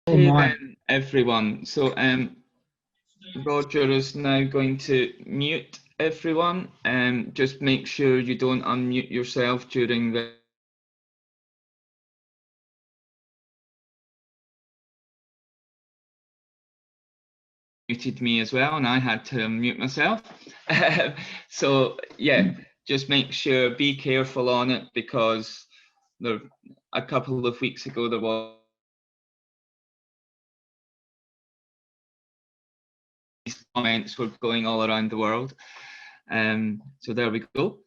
Oh Okay my. then, everyone. So Roger is now going to mute everyone. Just make sure you don't unmute yourself during the muted me as well, and I had to mute myself. So yeah, just make sure, be careful on it, because there a couple of weeks ago there was these comments were going all around the world. So there we go.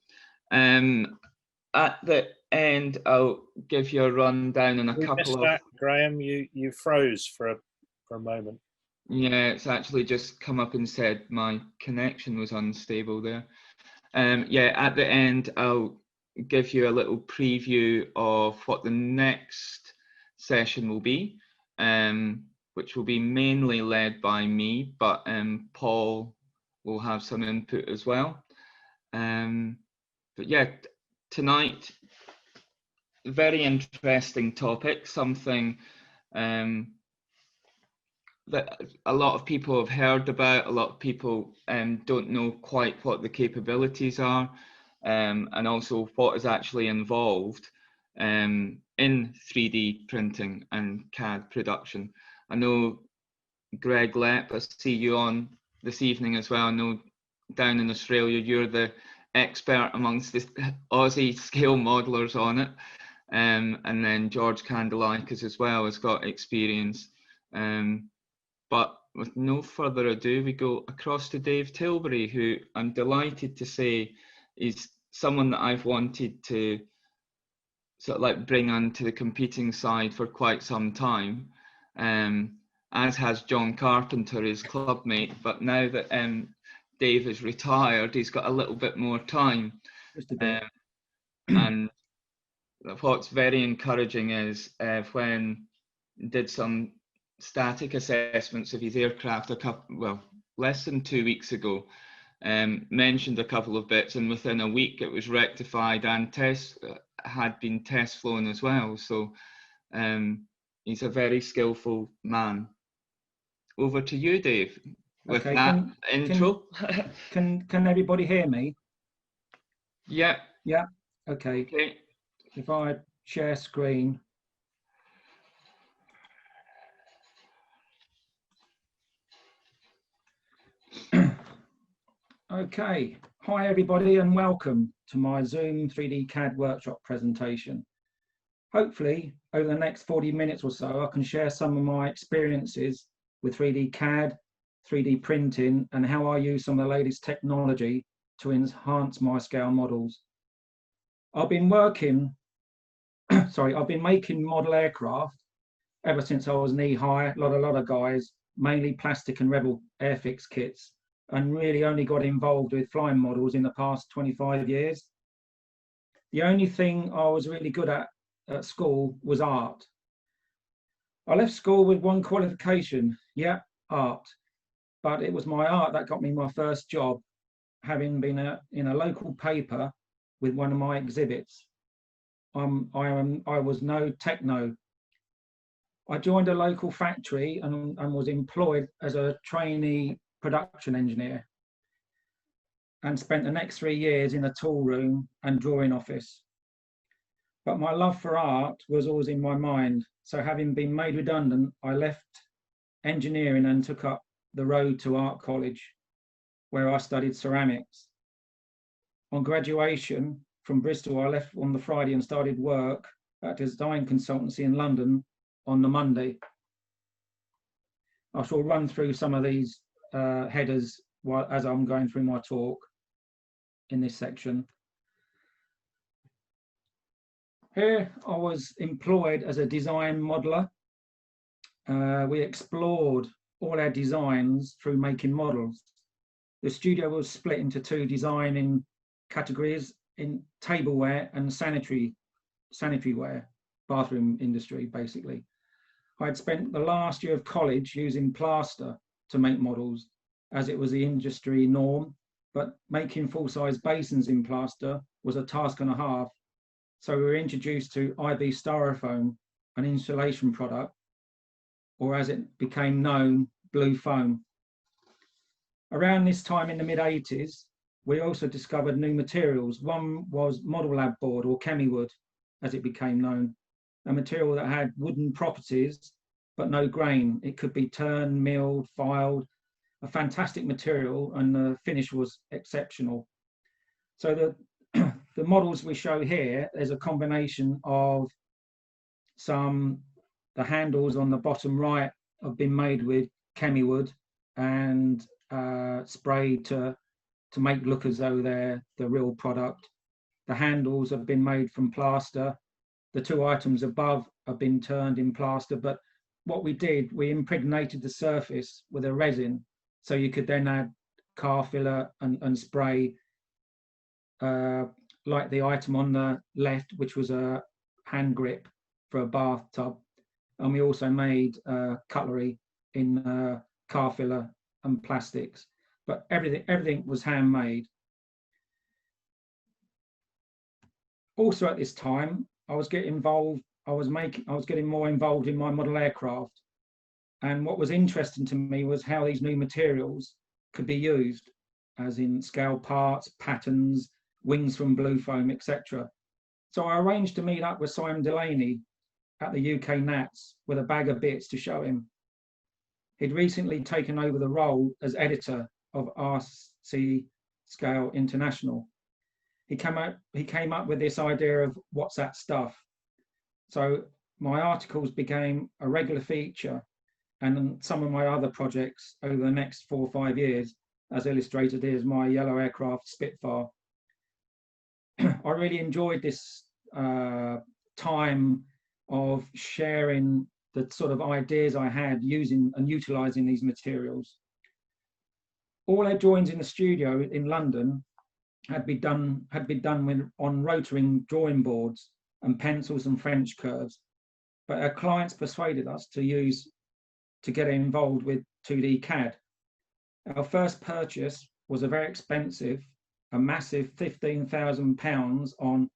At the end, I'll give you a rundown on a We couple missed of. that, Graham. You froze for a moment. Yeah, it's actually just come up and said my connection was unstable there. Yeah, at the end, I'll give you a little preview of what the next session will be, which will be mainly led by me, but Paul will have some input as well. But yeah, tonight, very interesting topic, something that a lot of people have heard about. A lot of people don't know quite what the capabilities are, and also what is actually involved in 3D printing and CAD production. I know Greg Lepp, I see you on this evening as well. I know down in Australia you're the expert amongst the Aussie scale modelers on it. And then George Kandelaikas as well has got experience. But with no further ado, we go across to Dave Tilbury, who I'm delighted to say is someone that I've wanted to sort of like bring onto the competing side for quite some time, as has John Carpenter, his clubmate. But now that Dave is retired, he's got a little bit more time. And what's very encouraging is when did some static assessments of his aircraft less than 2 weeks ago, mentioned a couple of bits, and within a week it was rectified and had been test flown as well. So he's a very skillful man. Over to you, Dave, with Okay, that intro. Can everybody hear me? Yeah. Yeah. Okay. Okay. If I share screen. Okay. Hi everybody, and welcome to my Zoom 3D CAD workshop presentation. Hopefully, over the next 40 minutes or so, I can share some of my experiences with 3D CAD, 3D printing, and how I use some of the latest technology to enhance my scale models. I've been working, I've been making model aircraft ever since I was knee high. A lot of guys, mainly plastic and Rebel Airfix kits, and really only got involved with flying models in the past 25 years. The only thing I was really good at school was art. I left school with one qualification, yeah, art, but it was my art that got me my first job, having been in a local paper with one of my exhibits. I was no techno. I joined a local factory and was employed as a trainee production engineer, and spent the next 3 years in a tool room and drawing office. But my love for art was always in my mind. So having been made redundant, I left engineering and took up the road to art college, where I studied ceramics. On graduation from Bristol, I left on the Friday and started work at a design consultancy in London on the Monday. I shall run through some of these headers as I'm going through my talk in this section. Here I was employed as a design modeler. We explored all our designs through making models. The studio was split into two designing categories in tableware and sanitary ware, bathroom industry, basically. I'd spent the last year of college using plaster to make models, as it was the industry norm, but making full-size basins in plaster was a task and a half. So we were introduced to IB Styrofoam, an insulation product, or as it became known, blue foam. Around this time in the mid-80s, we also discovered new materials. One was model lab board, or chemiwood, as it became known, a material that had wooden properties, but no grain. It could be turned, milled, filed, a fantastic material, and the finish was exceptional. So the models we show here, there's a combination of the handles on the bottom right have been made with chemiwood and sprayed to make look as though they're the real product. The handles have been made from plaster. The two items above have been turned in plaster, but what we did, we impregnated the surface with a resin, so you could then add car filler and spray, like the item on the left, which was a hand grip for a bathtub. And we also made cutlery in car filler and plastics, but everything was handmade. Also at this time, I was getting involved. I was getting more involved in my model aircraft, and what was interesting to me was how these new materials could be used, as in scale parts, patterns, wings from blue foam, etc. So I arranged to meet up with Simon Delaney at the UK Nats with a bag of bits to show him. He'd recently taken over the role as editor of RC Scale International. He came up with this idea of what's that stuff. So my articles became a regular feature, and some of my other projects over the next 4 or 5 years, as illustrated here, is my yellow aircraft Spitfire. I really enjoyed this time of sharing the sort of ideas I had using and utilising these materials. All our drawings in the studio in London had been done on rotary drawing boards and pencils and French curves, but our clients persuaded us to get involved with 2D CAD. Our first purchase was a very expensive, a massive £15,000 on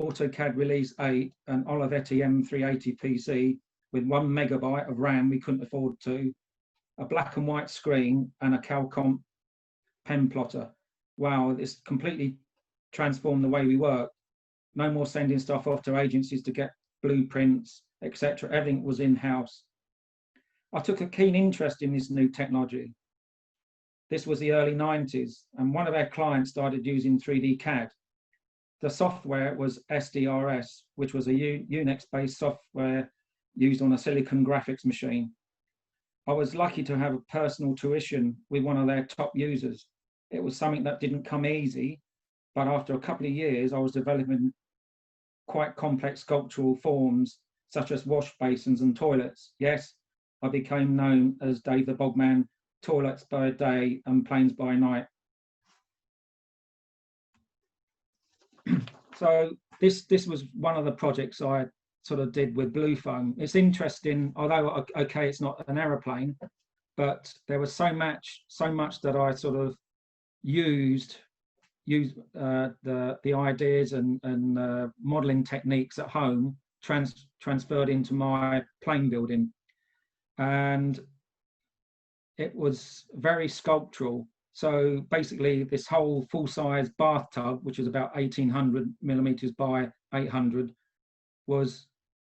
AutoCAD Release 8 and Olivetti M380 PC with 1 megabyte of RAM we couldn't afford to, a black and white screen and a Calcomp pen plotter. Wow, this completely transformed the way we work. No more sending stuff off to agencies to get blueprints, etc. Everything was in-house. I took a keen interest in this new technology. This was the early 90s, and one of our clients started using 3D CAD. The software was SDRS, which was a Unix-based software used on a silicon graphics machine. I was lucky to have a personal tuition with one of their top users. It was something that didn't come easy, but after a couple of years, I was developing quite complex sculptural forms, such as wash basins and toilets. Yes, I became known as Dave the Bogman, toilets by day and planes by night. So this was one of the projects I sort of did with blue foam. It's interesting, although okay, it's not an aeroplane, but there was so much that I sort of used the ideas and modeling techniques at home transferred into my plane building, and it was very sculptural. So basically this whole full-size bathtub, which is about 1800 millimeters by 800, was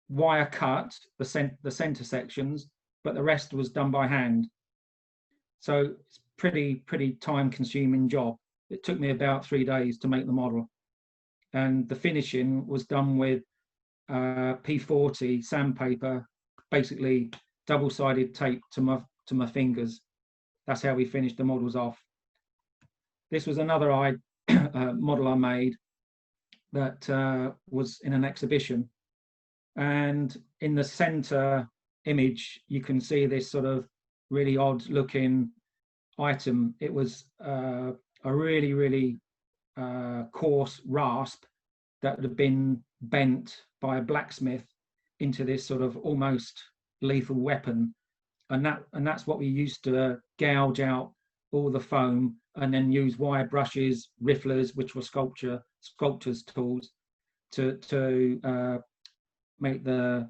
wire cut, the center sections, but the rest was done by hand. So it's pretty time consuming job. It took me about 3 days to make the model, and the finishing was done with P40 sandpaper, basically double-sided tape to my fingers. That's how we finished the models off. This was another model I made that was in an exhibition, and in the center image you can see this sort of really odd looking item. It was a really coarse rasp that had been bent by a blacksmith into this sort of almost lethal weapon, and that's what we used to gouge out all the foam and then use wire brushes, rifflers, which were sculptors' tools, to make the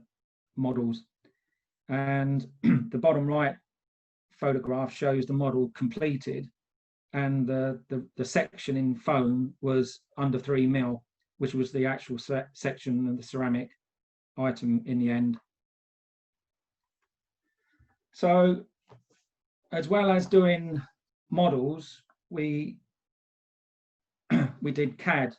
models. And the bottom right photograph shows the model completed, and the section in foam was under 3 mil, which was the actual section of the ceramic item in the end. So as well as doing models, we did CAD.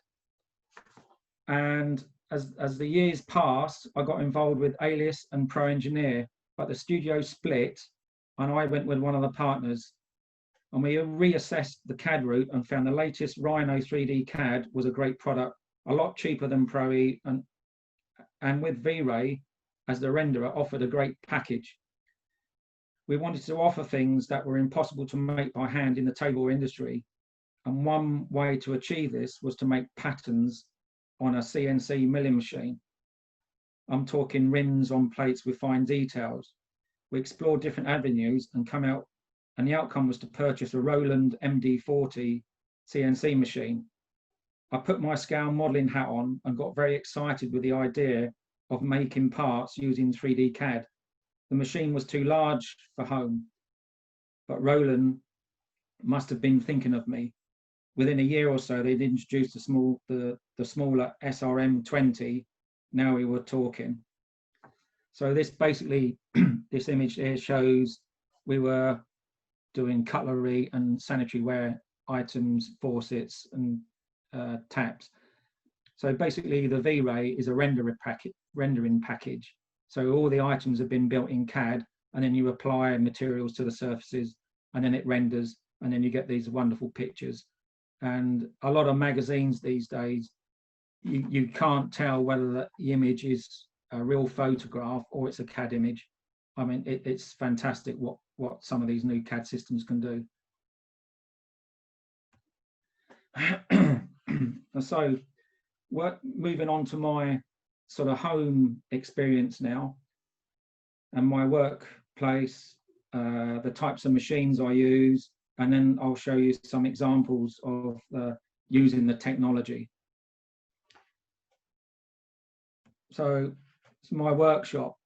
And as the years passed, I got involved with Alias and Pro Engineer, but the studio split and I went with one of the partners, and we reassessed the CAD route and found the latest Rhino 3D CAD was a great product, a lot cheaper than Pro E, and with V-Ray as the renderer offered a great package. We wanted to offer things that were impossible to make by hand in the table industry, and one way to achieve this was to make patterns on a CNC milling machine. I'm talking rims on plates with fine details. We explored different avenues and the outcome was to purchase a Roland MD40 CNC machine. I put my scale modeling hat on and got very excited with the idea of making parts using 3D CAD. The machine was too large for home, but Roland must have been thinking of me. Within a year or so, they'd introduced the smaller SRM20. Now we were talking. So this basically, this image here shows we were doing cutlery and sanitary ware items, faucets and taps. So basically the V-Ray is a rendering package. So all the items have been built in CAD, and then you apply materials to the surfaces, and then it renders, and then you get these wonderful pictures. And a lot of magazines these days, you can't tell whether the image is a real photograph or it's a CAD image. I mean, it's fantastic what some of these new CAD systems can do. So moving on to my sort of home experience now and my workplace, the types of machines I use, and then I'll show you some examples of using the technology. So it's my workshop.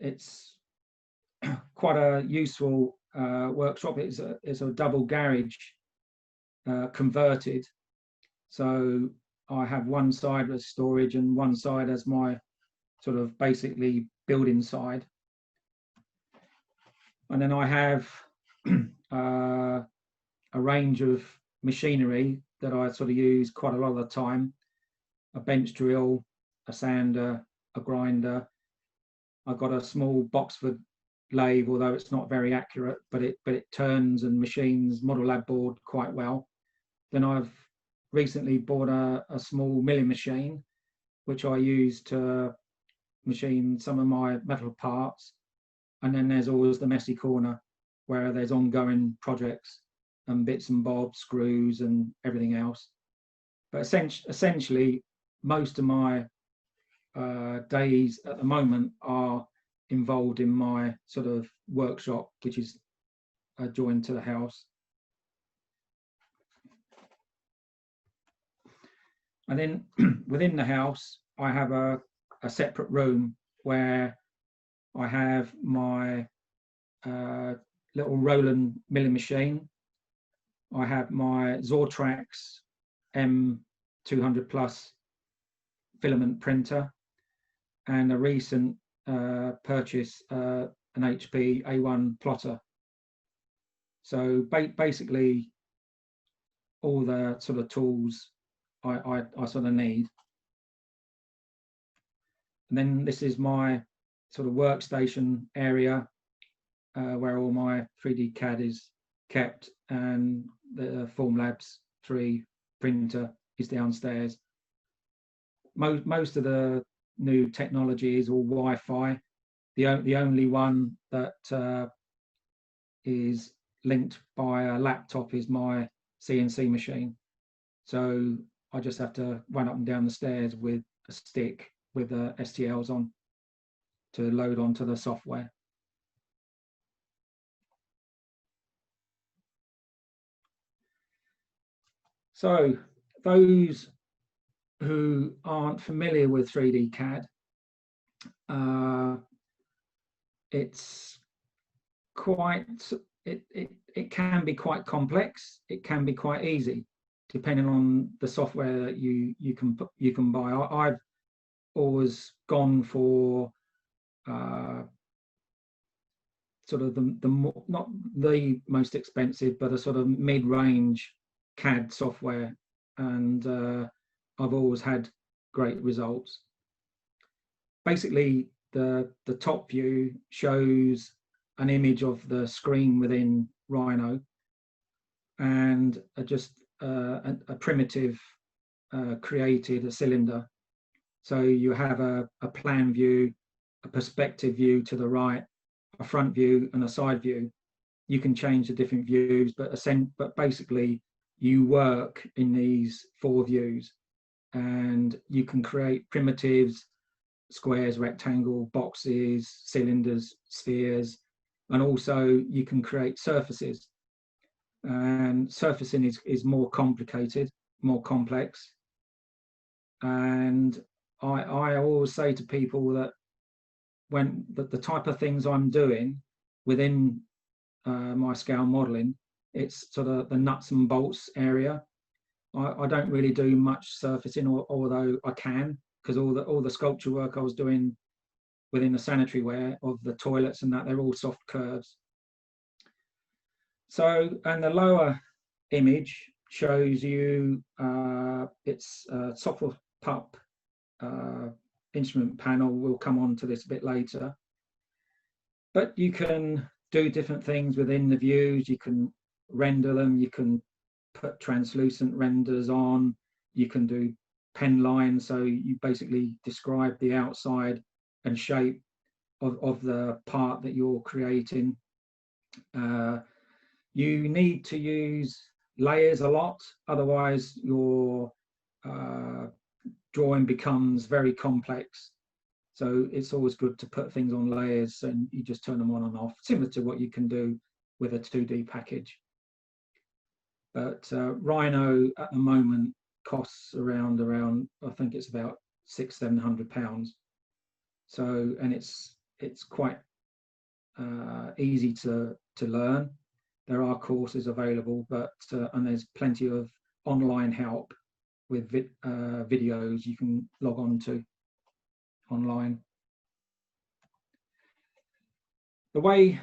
It's quite a useful workshop. It's a double garage converted. So I have one side as storage and one side as my sort of basically building side. And then I have a range of machinery that I sort of use quite a lot of the time. A bench drill, a sander, a grinder. I've got a small Boxford lathe, although it's not very accurate, but it turns and machines model lab board quite well. Then I've recently bought a small milling machine, which I use to machine some of my metal parts. And then there's always the messy corner where there's ongoing projects and bits and bobs, screws and everything else. But essentially, most of my days at the moment are involved in my sort of workshop, which is joined to the house. And then within the house, I have a separate room where I have my little Roland milling machine. I have my Zortrax M200 Plus filament printer, and a recent purchase, an HP A1 plotter. So basically all the sort of tools I sort of need. And then this is my sort of workstation area where all my 3D CAD is kept, and the Formlabs 3 printer is downstairs. Most of the new technology is all Wi-Fi. The only one that is linked by a laptop is my CNC machine. So I just have to run up and down the stairs with a stick with STLs on to load onto the software. So those who aren't familiar with 3D CAD, it's quite, it can be quite complex. It can be quite easy, depending on the software that you can buy. I've always gone for sort of not the most expensive, but a sort of mid-range CAD software, and I've always had great results. Basically, the top view shows an image of the screen within Rhino, and just a primitive created a cylinder. So you have a plan view, a perspective view to the right, a front view, and a side view. You can change the different views, but basically you work in these 4 views, and you can create primitives, squares, rectangle, boxes, cylinders, spheres, and also you can create surfaces. And surfacing is more complicated, more complex. And I always say to people that when the type of things I'm doing within my scale modeling, it's sort of the nuts and bolts area. I don't really do much surfacing, although I can, because all the sculpture work I was doing within the sanitary ware of the toilets and that, they're all soft curves. So, and the lower image shows you it's a software pup instrument panel. We'll come on to this a bit later. But you can do different things within the views. You can render them. You can put translucent renders on. You can do pen lines. So you basically describe the outside and shape of the part that you're creating. You need to use layers a lot, otherwise your drawing becomes very complex. So it's always good to put things on layers, and you just turn them on and off, similar to what you can do with a 2D package. But Rhino at the moment costs around I think it's about £600–700. So, and it's quite easy to learn. There are courses available, but and there's plenty of online help with videos you can log on to online. The way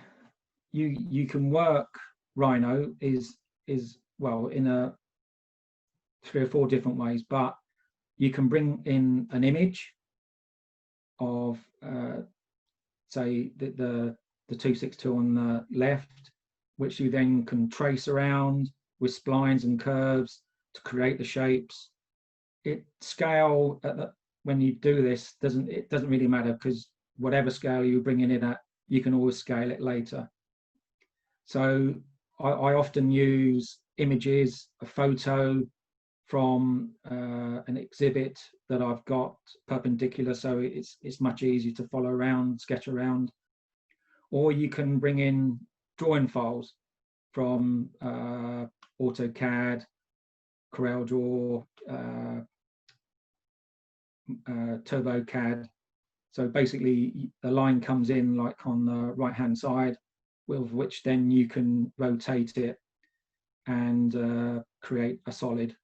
you can work Rhino is well in 3 or 4 different ways, but you can bring in an image of say the 262 on the left, which you then can trace around with splines and curves to create the shapes. Scale when you do this it doesn't really matter, because whatever scale you bring in it at, you can always scale it later. So I often use images, a photo from an exhibit that I've got perpendicular, so it's much easier to follow around, sketch around. Or you can bring in drawing files from AutoCAD, CorelDRAW, TurboCAD. So basically the line comes in like on the right hand side, with which then you can rotate it and create a solid.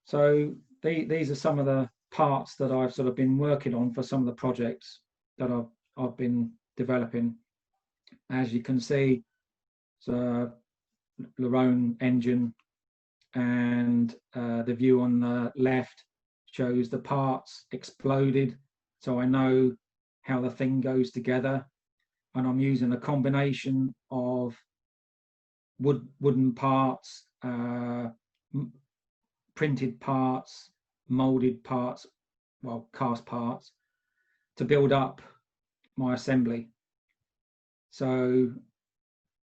So these are some of the parts that I've sort of been working on for some of the projects that I've been developing. As you can see, the Lerone engine, and the view on the left shows the parts exploded, so I know how the thing goes together. And I'm using a combination of wooden parts, printed parts, molded parts, well, cast parts, to build up my assembly. So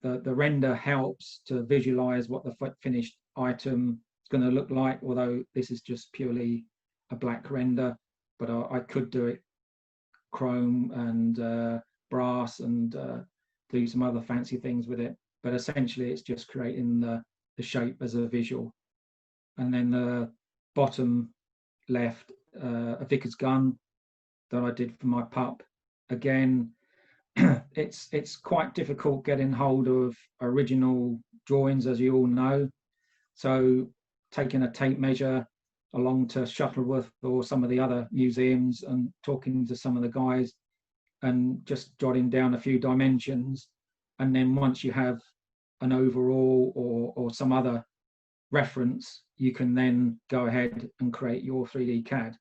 the render helps to visualize what the finished item is going to look like, although this is just purely a black render, but I could do it chrome and brass and do some other fancy things with it. But essentially it's just creating the shape as a visual. And then the bottom left a Vickers gun that I did for my pup. Again, it's quite difficult getting hold of original drawings, as you all know. So taking a tape measure along to Shuttleworth or some of the other museums and talking to some of the guys and just jotting down a few dimensions. And then once you have an overall or some other reference, you can then go ahead and create your 3D CAD.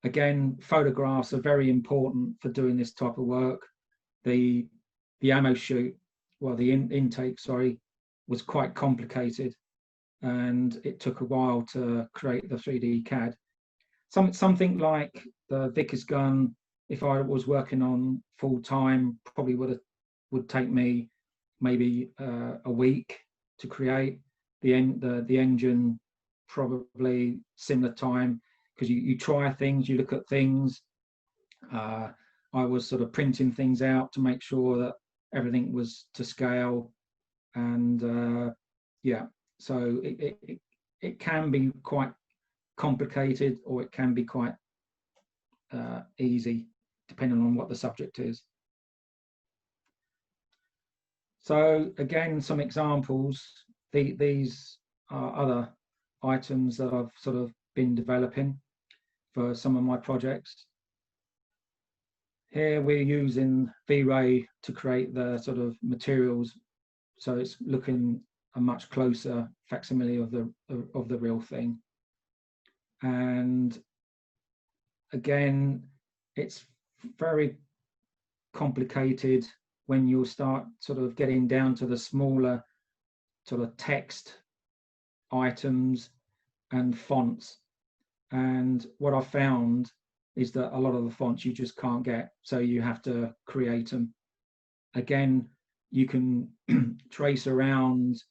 Again, photographs are very important for doing this type of work. The ammo chute, well, the intake, sorry, was quite complicated, and it took a while to create the 3D CAD. Something like the Vickers gun, if I was working on full time, probably would take me maybe a week to create. The engine, probably similar time, because you try things, you look at things. I was sort of printing things out to make sure that everything was to scale, and yeah, so it can be quite complicated, or it can be quite easy, depending on what the subject is. So again, some examples. These are other items that I've sort of been developing for some of my projects. Here we're using V-Ray to create the sort of materials, so it's looking a much closer facsimile of the real thing. And again, it's very complicated when you start sort of getting down to the smaller sort of text items and fonts. And what I found is that a lot of the fonts you just can't get, so you have to create them. Again, you can trace around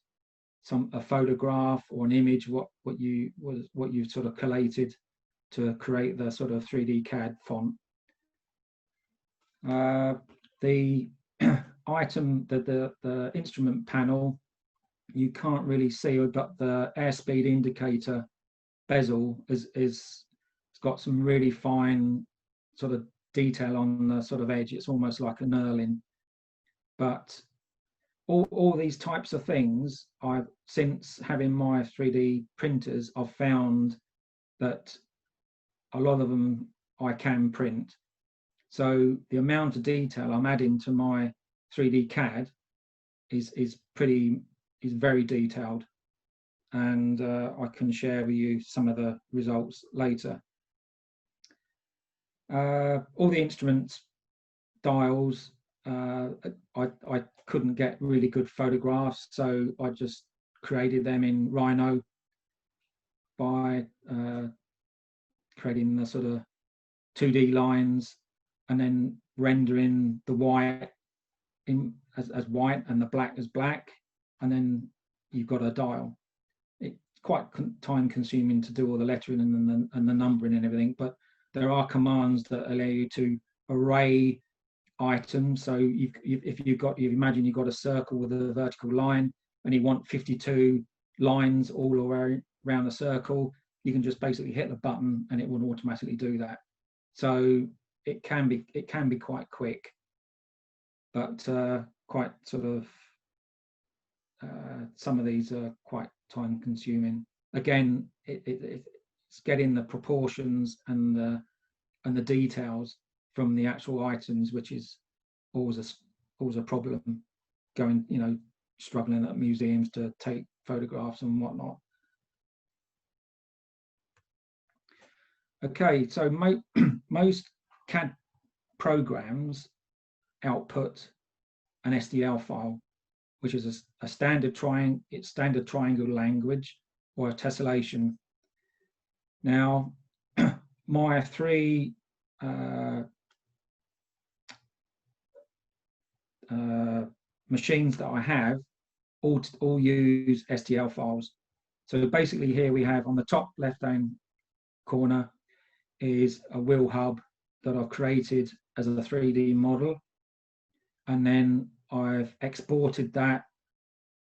a photograph or an image, what you've sort of collated to create the sort of 3D CAD font. The item, the instrument panel, you can't really see, but the airspeed indicator bezel it's got some really fine sort of detail on the sort of edge. It's almost like a knurling. But all these types of things, since having my 3D printers, I've found that a lot of them I can print. So the amount of detail I'm adding to my 3D CAD is very detailed, and I can share with you some of the results later. All the instruments dials, I couldn't get really good photographs, so I just created them in Rhino by creating the sort of 2D lines and then rendering the white as white and the black as black, and then you've got a dial. It's quite time consuming to do all the lettering and the numbering and everything, but there are commands that allow you to array items. So if you imagine you've got a circle with a vertical line and you want 52 lines all around the circle, you can just basically hit the button and it will automatically do that. So it can be quite quick, but quite sort of some of these are quite time consuming. Again, it's getting the proportions and the details from the actual items, which is always a problem, going, struggling at museums to take photographs and whatnot. Okay, so most CAD programs output an STL file, which is a standard triangle language or a tessellation. Now, my three machines that I have all use STL files. So basically here we have, on the top left-hand corner, is a wheel hub that I've created as a 3D model, and then I've exported that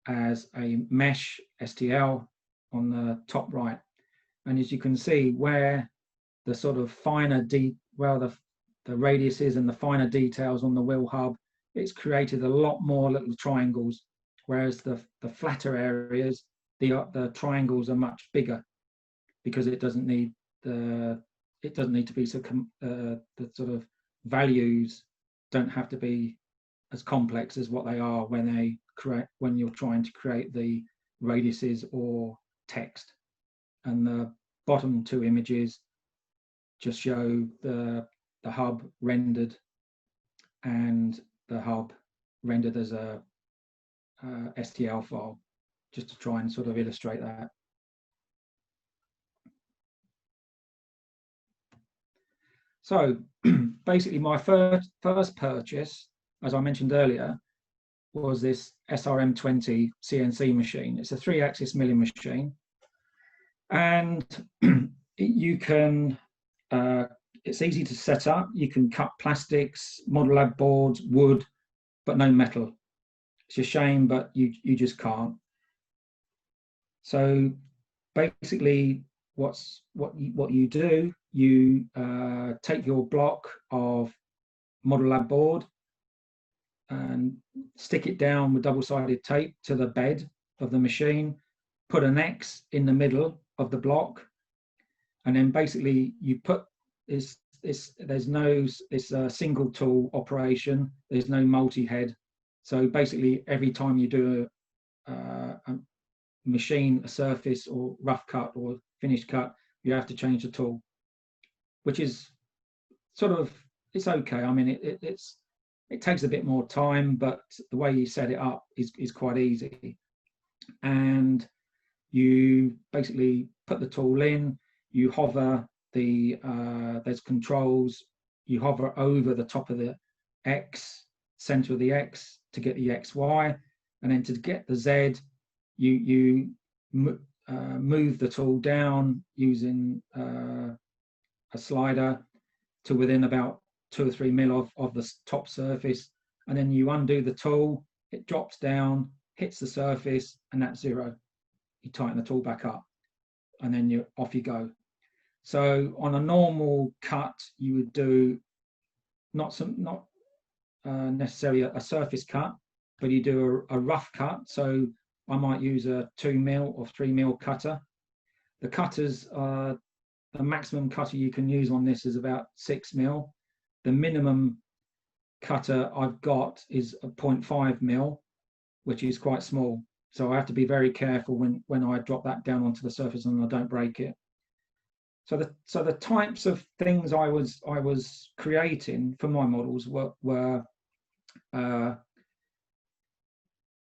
as a mesh STL on the top right. And as you can see, where the sort of finer the radiuses and the finer details on the wheel hub, it's created a lot more little triangles, whereas the flatter areas, the triangles are much bigger, because it doesn't need to be so the sort of values don't have to be as complex as what they are when you're trying to create the radiuses or text. And the bottom two images just show the hub rendered and the hub rendered as a STL file, just to try and sort of illustrate that. So basically my first purchase, as I mentioned earlier, was this SRM20 CNC machine. It's a 3-axis milling machine, and you can it's easy to set up. You can cut plastics, model lab boards, wood, but no metal. It's a shame, but you just can't. So basically what you do, you take your block of model lab board and stick it down with double-sided tape to the bed of the machine, put an X in the middle of the block, and then basically you put it's a single tool operation. There's no multi-head. So basically every time you do a machine, a surface or rough cut or finished cut, you have to change the tool, which is sort of, it's okay. I mean, it takes a bit more time, but the way you set it up is quite easy. And you basically put the tool in, you hover there's controls, you hover over the top of the X, center of the X, to get the XY, and then to get the Z, you move the tool down using a slider to within about 2 or 3 mil of the top surface, and then you undo the tool, it drops down, hits the surface, and that's 0. You tighten the tool back up, and then off you go. So on a normal cut, you would do not necessarily a surface cut, but you do a rough cut. So I might use a 2 mil or 3 mil cutter. The cutters, the maximum cutter you can use on this is about 6 mil. The minimum cutter I've got is a 0.5 mil, which is quite small. So I have to be very careful when I drop that down onto the surface and I don't break it. So the types of things I was creating for my models were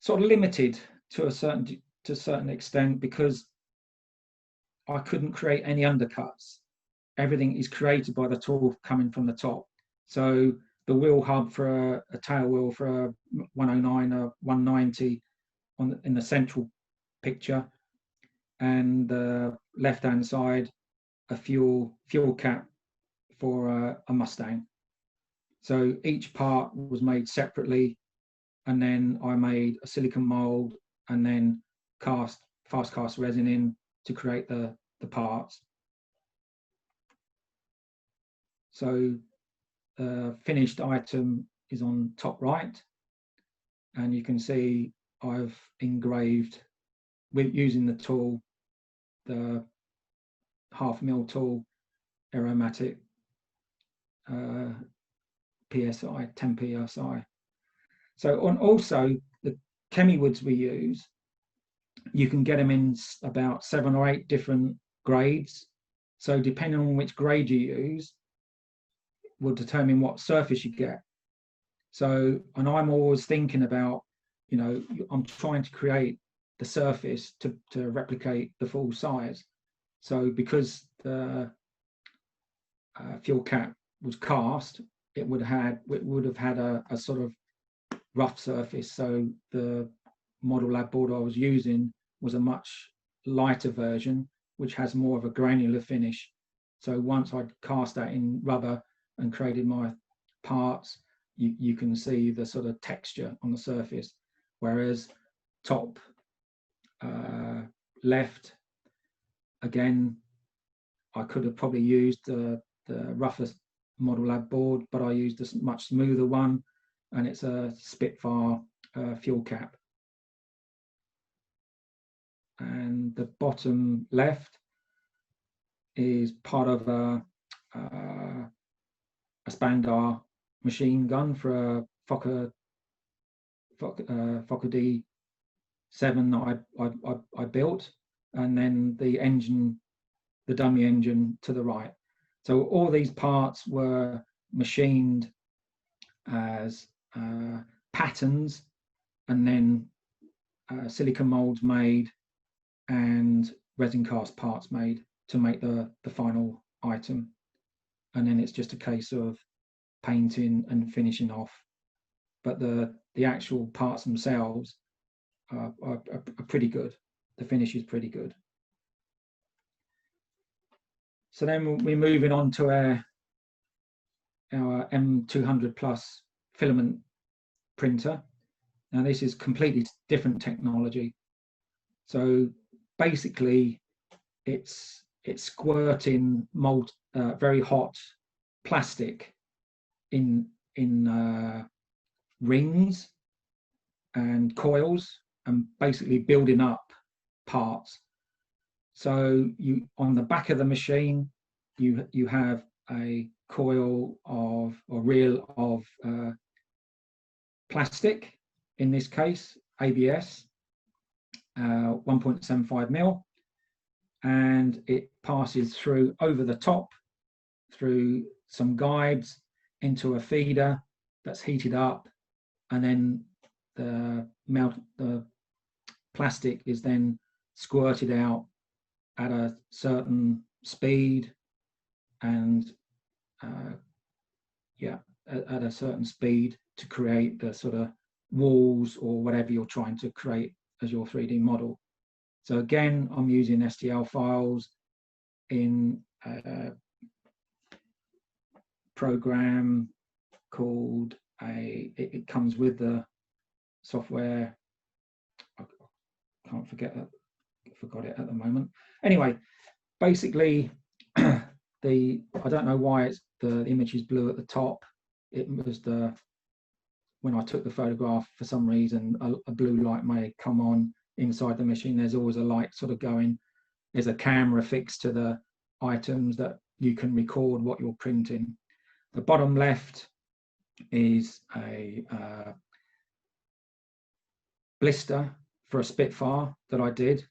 sort of limited to a certain extent, because I couldn't create any undercuts. Everything is created by the tool coming from the top. So the wheel hub for a tail wheel for a 109 or 190 in the central picture, and the left-hand side a fuel cap for a Mustang. So each part was made separately, and then I made a silicon mold and then fast cast resin in to create the parts. So the finished item is on top right, and you can see I've engraved using the tool, the 1/2 mil tool, aromatic PSI, 10 PSI. So also the chemi woods we use, you can get them in about 7 or 8 different grades. So depending on which grade you use will determine what surface you get. So, and I'm always thinking about, I'm trying to create the surface to replicate the full size. So because the fuel cap was cast, it would have had a sort of rough surface. So the model lab board I was using was a much lighter version, which has more of a granular finish. So once I'd cast that in rubber and created my parts, you can see the sort of texture on the surface. Whereas top left, again, I could have probably used the roughest Model Lab board, but I used a much smoother one, and it's a Spitfire fuel cap. And the bottom left is part of a Spandar machine gun for a Fokker D7 that I built, and then the engine, the dummy engine to the right. So all these parts were machined as patterns, and then silicon molds made and resin cast parts made to make the final item. And then it's just a case of painting and finishing off. But the actual parts themselves are pretty good. The finish is pretty good. So then we're moving on to our M200 Plus filament printer. Now this is completely different technology. So basically, it's squirting very hot plastic in rings and coils, and basically building up parts. So you, on the back of the machine, you have a coil of, or reel of plastic, in this case ABS, 1.75 mil, and it passes through over the top through some guides into a feeder that's heated up, and then the plastic is then squirted out at a certain speed, and at a certain speed to create the sort of walls or whatever you're trying to create as your 3D model. So again, I'm using STL files in a program called it comes with the software. I can't forget that. I forgot it at the moment. Anyway, basically, I don't know why the image is blue at the top. It was when I took the photograph, for some reason, a blue light may come on inside the machine. There's always a light sort of going. There's a camera fixed to the items that you can record what you're printing. The bottom left is a blister for a Spitfire that I did,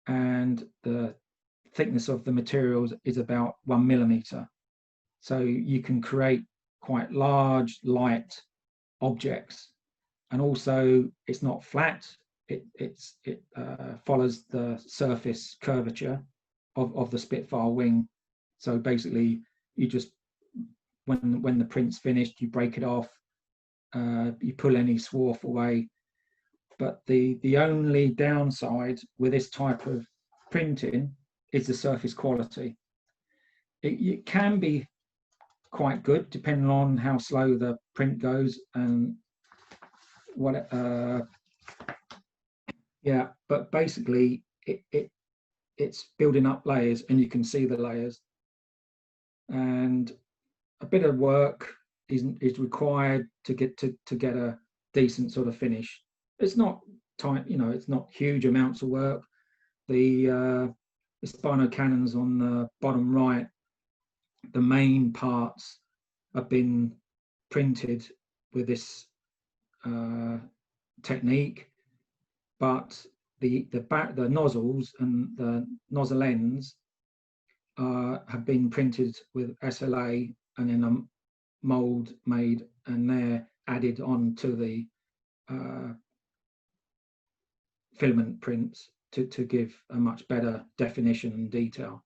and the thickness of the materials is about 1 millimeter. So you can create quite large, light objects, and also it's not flat. It follows the surface curvature of the Spitfire wing. So basically, you just when the print's finished, you break it off, you pull any swarf away. But the only downside with this type of printing is the surface quality. It can be quite good depending on how slow the print goes and what but basically it's building up layers, and you can see the layers, and a bit of work is required to get a decent sort of finish. It's not tight, it's not huge amounts of work. The spino cannons on the bottom right, the main parts have been printed with this technique, but the nozzles and the nozzle ends have been printed with SLA, and then a mold made, and they're added on to the filament prints to give a much better definition and detail.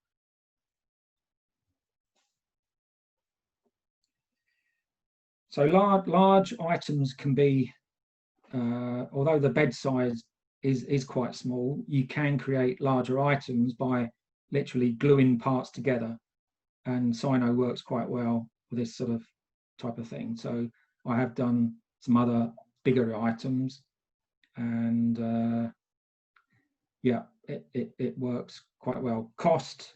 So large items can be, although the bed size is quite small, you can create larger items by literally gluing parts together, and Sino works quite well with this sort of type of thing. So I have done some other bigger items, and yeah, it works quite well. Cost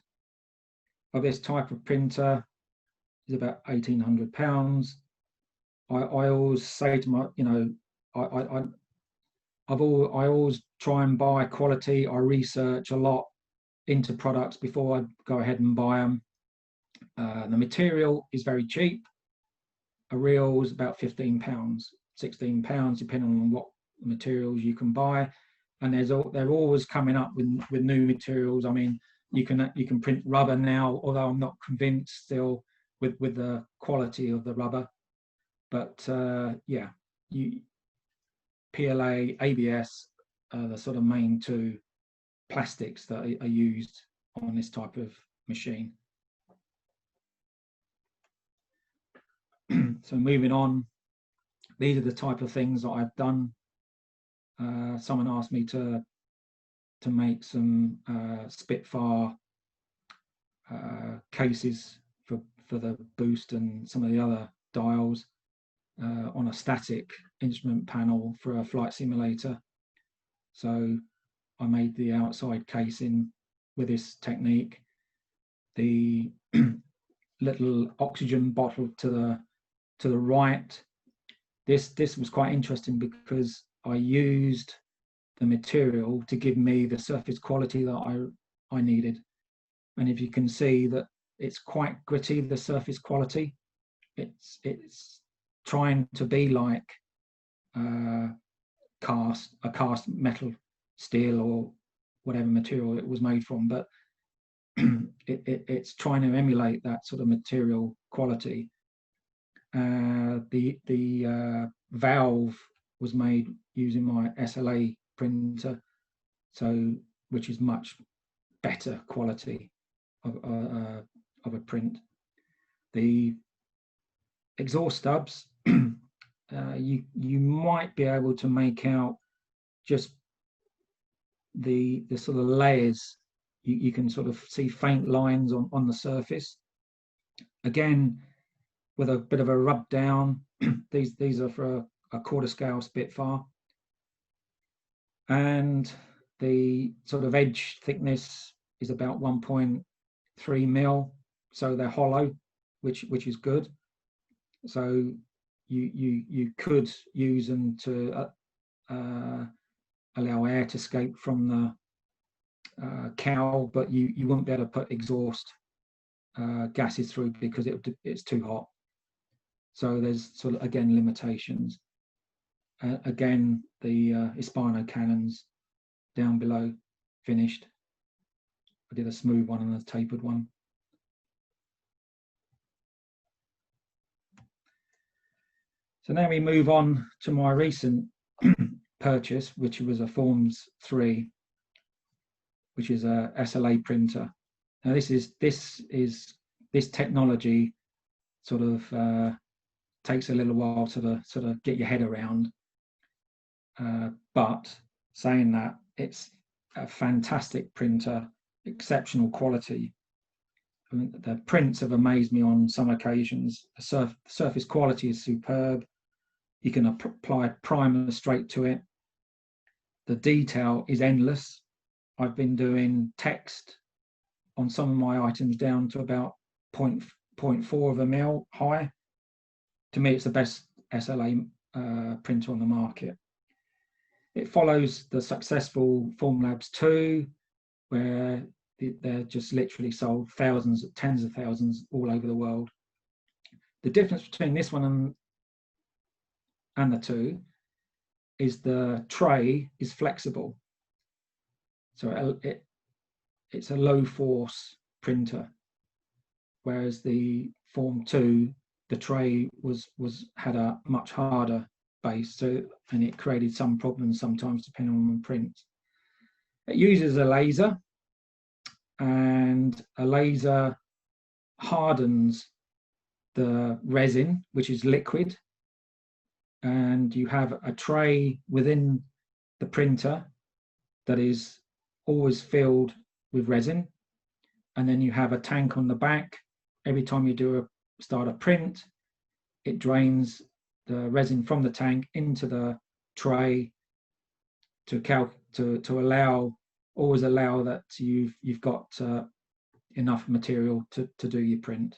of this type of printer is about £1,800. I always say to my, you know, I always try and buy quality. I research a lot into products before I go ahead and buy them. The material is very cheap. A reel is about £15, £16, depending on what materials you can buy. And they're always coming up with new materials. I mean, you can print rubber now, although I'm not convinced still with the quality of the rubber. But yeah, PLA, ABS are the sort of main two plastics that are used on this type of machine. So moving on, these are the type of things that I've done. Someone asked me to make some Spitfire cases for the boost and some of the other dials on a static instrument panel for a flight simulator. So I made the outside casing with this technique. The little oxygen bottle to the right. This was quite interesting because I used the material to give me the surface quality that I needed. And if you can see that it's quite gritty, the surface quality, it's trying to be like cast metal, steel, or whatever material it was made from, but it's trying to emulate that sort of material quality. The valve was made using my SLA printer, which is much better quality of a print. The exhaust stubs, you might be able to make out just the sort of layers. You can sort of see faint lines on the surface. Again, with a bit of a rub down. These are for a quarter scale Spitfire, and the sort of edge thickness is about 1.3 mil, so they're hollow, which is good. So you could use them to allow air to escape from the cowl, but you won't be able to put exhaust gases through because it's too hot. So there's sort of, again, limitations. Again, the Hispano cannons down below, finished. I did a smooth one and a tapered one. So now we move on to my recent purchase, which was a Forms 3, which is a SLA printer. Now this technology sort of takes a little while to sort of get your head around. But saying that, it's a fantastic printer, exceptional quality. I mean, the prints have amazed me on some occasions. The surface quality is superb. You can apply primer straight to it. The detail is endless. I've been doing text on some of my items down to about 0.4 of a mil high. To me, it's the best SLA printer on the market. It follows the successful Formlabs 2, where they're just literally sold thousands, tens of thousands all over the world. The difference between this one and the two is the tray is flexible. So it's a low force printer, whereas the Form 2, the tray had a much harder base, and it created some problems sometimes depending on the print. It uses a laser, and a laser hardens the resin, which is liquid, and you have a tray within the printer that is always filled with resin, and then you have a tank on the back. Every time you start a print, it drains the resin from the tank into the tray to allow that you've got enough material to do your print.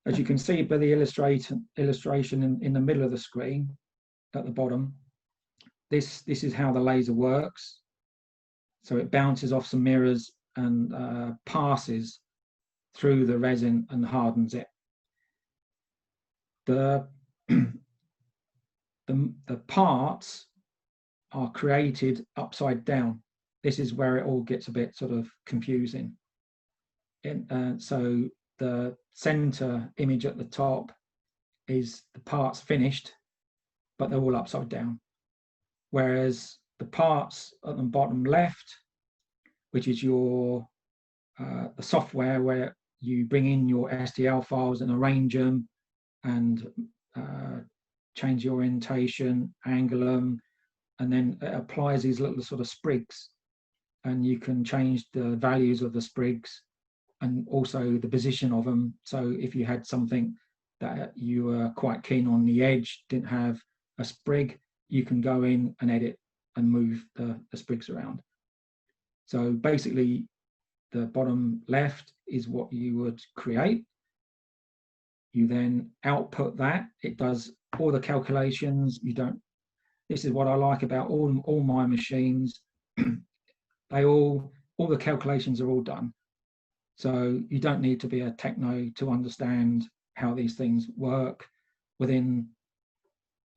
As you can see by the illustration in the middle of the screen at the bottom, this is how the laser works. So it bounces off some mirrors and passes through the resin and hardens it. The parts are created upside down. This is where it all gets a bit sort of confusing. So the center image at the top is the parts finished, but they're all upside down. Whereas the parts at the bottom left, which is your the software where you bring in your STL files and arrange them and change the orientation, angle them, and then it applies these little sort of sprigs, and you can change the values of the sprigs and also the position of them. So if you had something that you were quite keen on the edge, didn't have a sprig, you can go in and edit and move the sprigs around. So basically, the bottom left is what you would create. You then output that. It does all the calculations. This is what I like about all my machines. All the calculations are all done. So you don't need to be a techno to understand how these things work. Within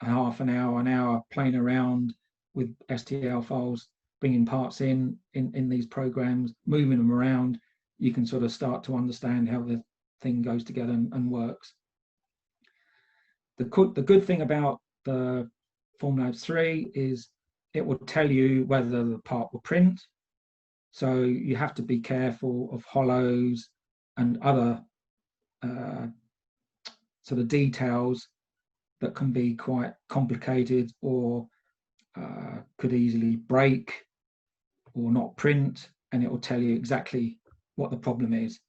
half an hour playing around with STL files, bringing parts in these programs, moving them around, you can sort of start to understand how the thing goes together and works. The good thing about the Formlabs 3 is it will tell you whether the part will print. So you have to be careful of hollows and other sort of details that can be quite complicated or could easily break or not print, and it will tell you exactly what the problem is,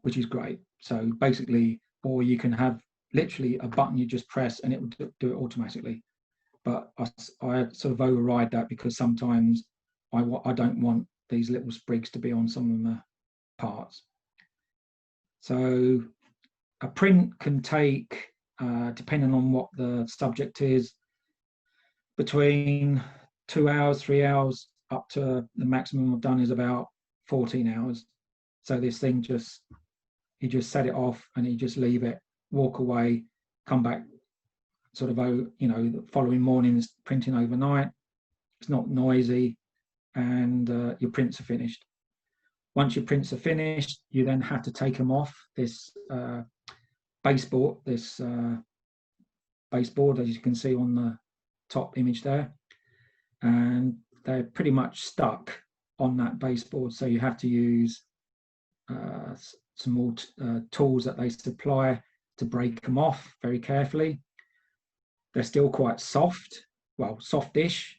which is great. So basically, or you can have literally a button you just press and it will do it automatically. But I sort of override that because sometimes I don't want these little sprigs to be on some of the parts. So a print can take, depending on what the subject is, between 2 hours, 3 hours, up to the maximum I've done is about 14 hours. So this thing you just set it off and you just leave it, walk away, come back sort of, the following morning is printing overnight. It's not noisy, and your prints are finished. Once your prints are finished, you then have to take them off this baseboard, as you can see on the top image there, and they're pretty much stuck on that baseboard. So you have to use some more tools that they supply to break them off very carefully. They're still quite soft, well, softish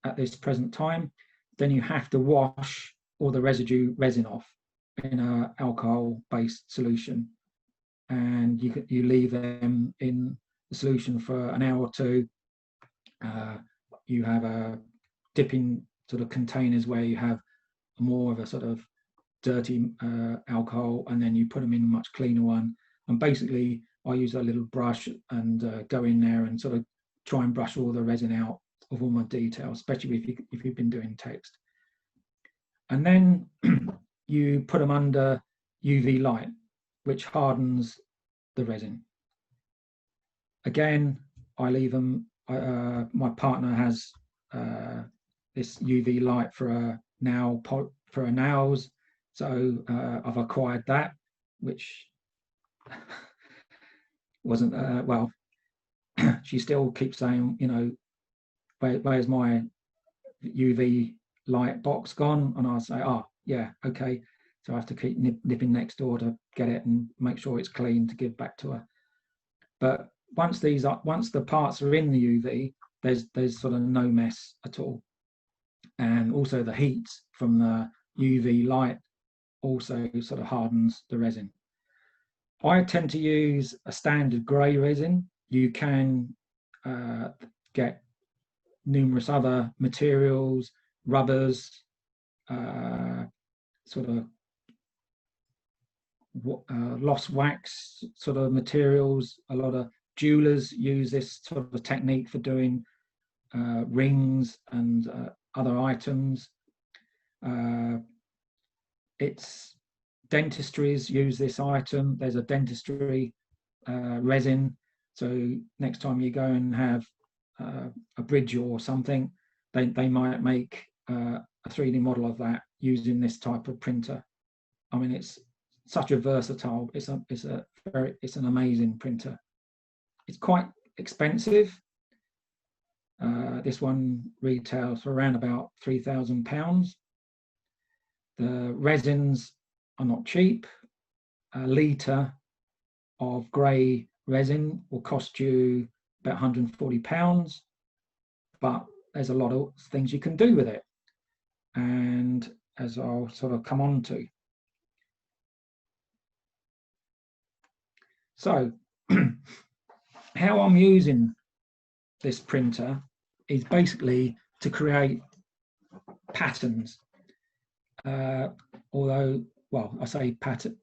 at this present time. Then you have to wash all the residue resin off in an alcohol-based solution, and you leave them in the solution for an hour or two. You have a dipping sort of containers where you have more of a sort of dirty alcohol, and then you put them in a much cleaner one. And basically, I use a little brush and go in there and sort of try and brush all the resin out of all my details, especially if you've been doing text. And then you put them under UV light, which hardens the resin. Again, I leave them. My partner has this UV light for her nails, so I've acquired that, which wasn't well. She still keeps saying, where's my UV light box gone? And I'll say, oh yeah, okay. So I have to keep nipping next door to get it and make sure it's clean to give back to her. But once the parts are in the UV, there's sort of no mess at all. And also the heat from the UV light also sort of hardens the resin. I tend to use a standard grey resin. You can get numerous other materials, rubbers, sort of lost wax sort of materials. A lot of jewelers use this sort of technique for doing rings and other items. It's dentistries use this item. There's a dentistry resin. So next time you go and have a bridge or something, they might make a 3D model of that using this type of printer. I mean, it's such a versatile. It's an amazing printer. It's quite expensive. This one retails for around about £3,000. The resins are not cheap. A litre of grey resin will cost you about £140, but there's a lot of things you can do with it, and as I'll sort of come on to. So how I'm using this printer is basically to create patterns. Although, well, I say pattern,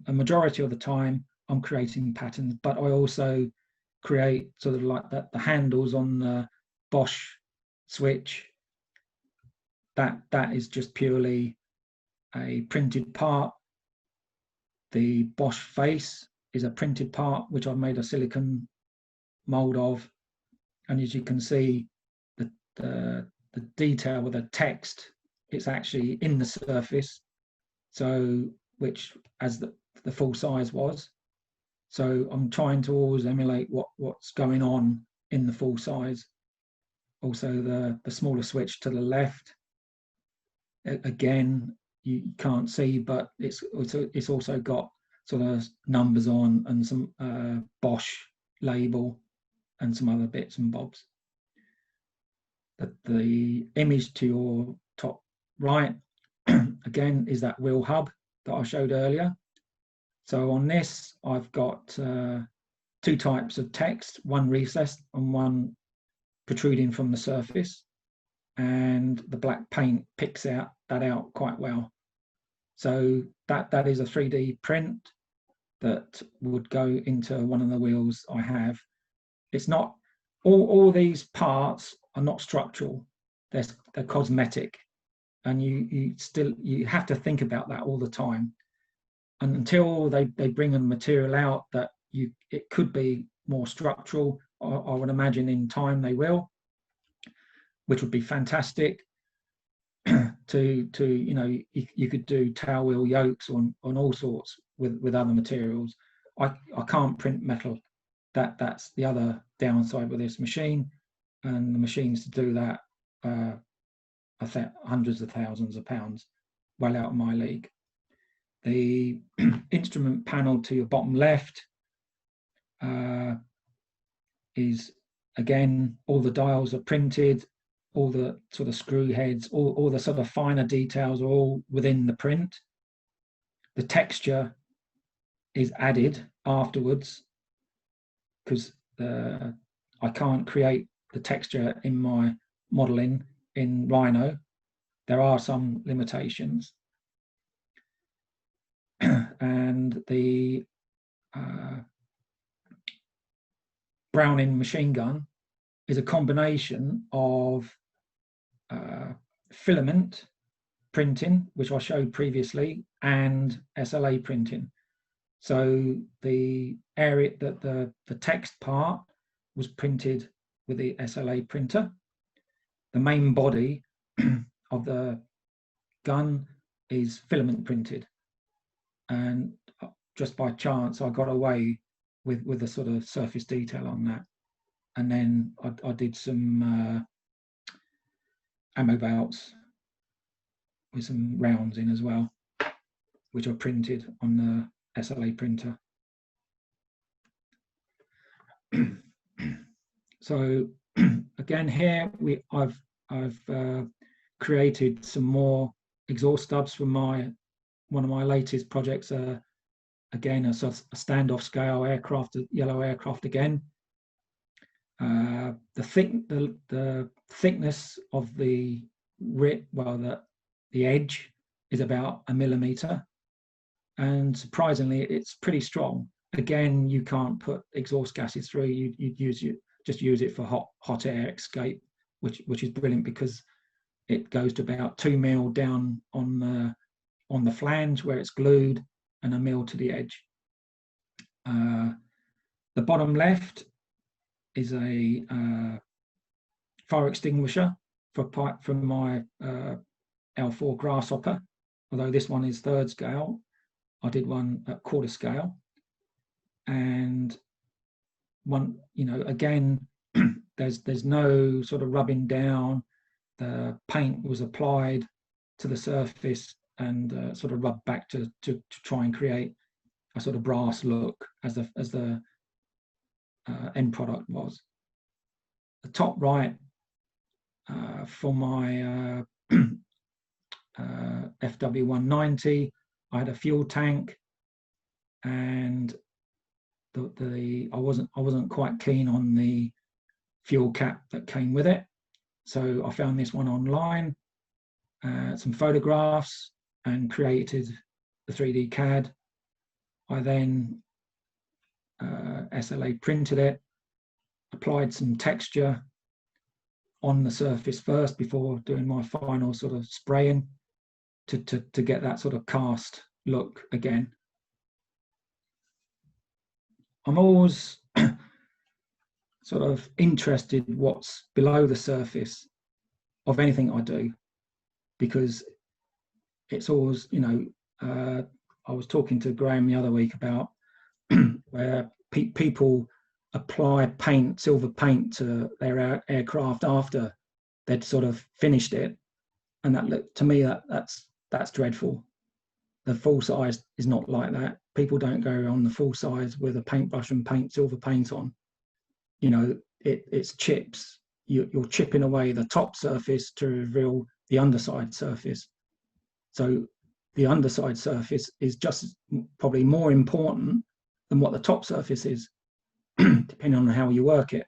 a majority of the time I'm creating patterns, but I also create sort of like the handles on the Bosch switch. That is just purely a printed part. The Bosch face is a printed part which I've made a silicon mold of, and as you can see, the detail with the text, it's actually in the surface, so which as the full size was. So I'm trying to always emulate what's going on in the full size. Also the smaller switch to the left, again, you can't see, but it's also got sort of numbers on and some Bosch label and some other bits and bobs. The image to your top right, again, is that wheel hub that I showed earlier. So on this, I've got two types of text, one recessed and one protruding from the surface, and the black paint picks that out quite well. So that is a 3D print that would go into one of the wheels I have. It's not, all these parts are not structural, they're cosmetic, and you have to think about that all the time. And until they bring a material out that it could be more structural, I would imagine in time they will, which would be fantastic. to you know, you could do tail wheel yokes on all sorts with other materials. I can't print metal. That's the other downside with this machine, and the machines to do that I think hundreds of thousands of pounds, well out of my league. The instrument panel to your bottom left is, again, all the dials are printed, all the sort of screw heads, all the sort of finer details are all within the print. The texture is added afterwards because I can't create the texture in my modeling in Rhino. There are some limitations. And the Browning machine gun is a combination of filament printing, which I showed previously, and SLA printing. So the area that the text part was printed with the SLA printer. The main body of the gun is filament printed, and just by chance I got away with the sort of surface detail on that. And then I did some ammo belts with some rounds in as well, which are printed on the SLA printer. So again, here I've created some more exhaust stubs from one of my latest projects. Again, a standoff scale aircraft, yellow aircraft again. The thickness of the edge is about 1 millimeter, and surprisingly, it's pretty strong. Again, you can't put exhaust gases through. You'd just use it for hot air escape, which is brilliant because it goes to about 2 mil down on the flange where it's glued, and 1 mil to the edge. The bottom left is a fire extinguisher for my L4 grasshopper. Although this one is 3rd scale, I did one at 1/4 scale. And one, again, there's no sort of rubbing down. The paint was applied to the surface and sort of rubbed back to try and create a sort of brass look as the end product was. The top right for my FW190, I had a fuel tank, and I wasn't quite keen on the fuel cap that came with it, so I found this one online, some photographs, and created the 3D CAD. I then SLA printed it, applied some texture on the surface first before doing my final sort of spraying to get that sort of cast look again. I'm always sort of interested what's below the surface of anything I do, because it's always, I was talking to Graham the other week about where people apply paint, silver paint, to their aircraft after they'd sort of finished it, and that looked to me that's dreadful. The full size is not like that. People don't go on the full size with a paintbrush and paint silver paint on. It's chips. You're chipping away the top surface to reveal the underside surface. So the underside surface is just probably more important than what the top surface is, depending on how you work it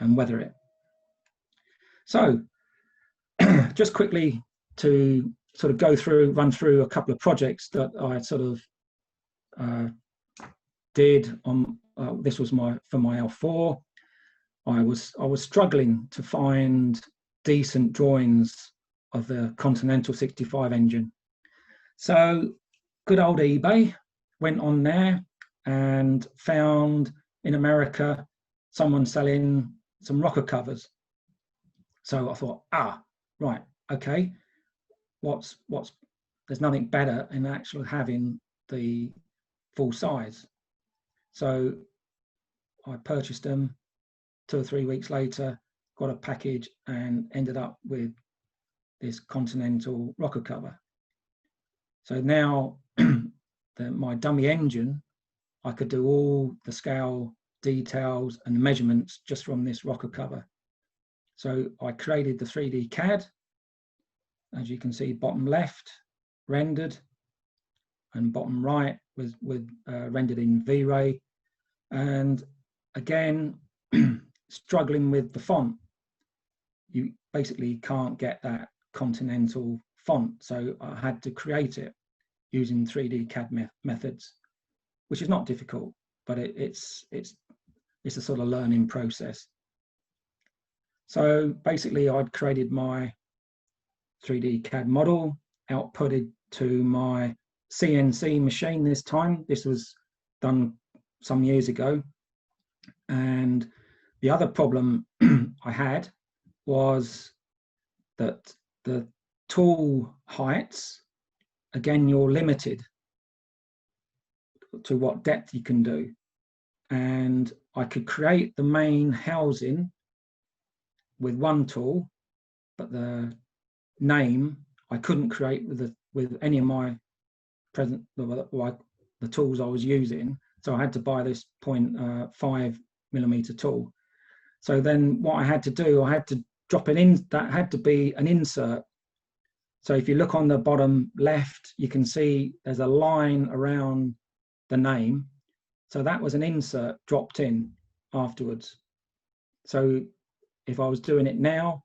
and weather it. So just quickly to sort of run through a couple of projects that I sort of did on. This was for my L4. I was struggling to find decent drawings of the Continental 65 engine. So good old eBay, went on there and found in America someone selling some rocker covers. So I thought, right, okay, there's nothing better in actually having the full size. So I purchased them. 2 or 3 weeks later, got a package and ended up with this Continental rocker cover. So now my dummy engine, I could do all the scale details and measurements just from this rocker cover. So I created the 3D CAD, as you can see, bottom left rendered, and bottom right with rendered in V-Ray. And again, struggling with the font. You basically can't get that Continental font, so I had to create it using 3D CAD methods, which is not difficult, but it's a sort of learning process. So basically, I'd created my 3D CAD model, outputted to my CNC machine this time. This was done some years ago. And the other problem I had was that the tool heights, again, you're limited to what depth you can do. And I could create the main housing with one tool, but the name I couldn't create with any of my the tools I was using. So I had to buy this 0.5 millimeter tool. So then what I had to do, I had to drop it in. That had to be an insert. So if you look on the bottom left, you can see there's a line around the name. So that was an insert dropped in afterwards. So if I was doing it now,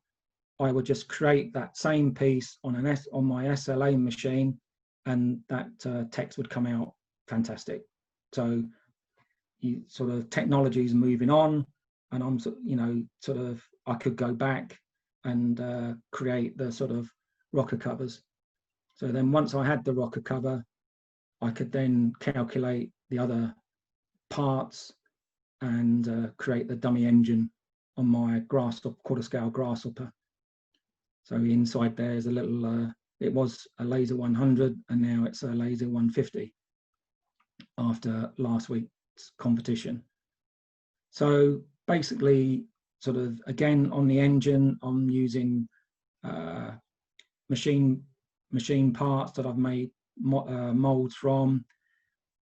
I would just create that same piece on my SLA machine and that text would come out fantastic. So you sort of technology is moving on, and I'm, you know, sort of, I could go back and create the sort of rocker covers. So then once I had the rocker cover, I could then calculate the other parts and create the dummy engine on my grasshopper, quarter scale grasshopper. So inside there is a little, it was a laser 100 and now it's a laser 150 after last week's competition. So basically, sort of, again, on the engine, I'm using machine parts that I've made molds from.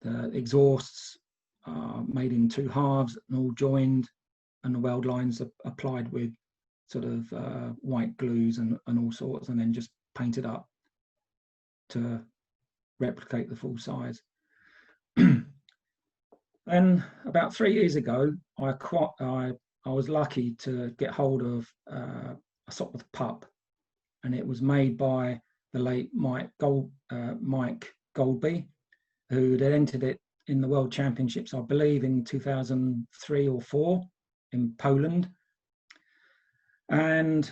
The exhausts are made in 2 halves and all joined, and the weld lines are applied with sort of white glues and all sorts, and then just painted up to replicate the full size. Then about 3 years ago, I was lucky to get hold of a Sopwith pup, and it was made by the late Mike Goldby, who had entered it in the World Championships, I believe, in 2003 or 4 in Poland. And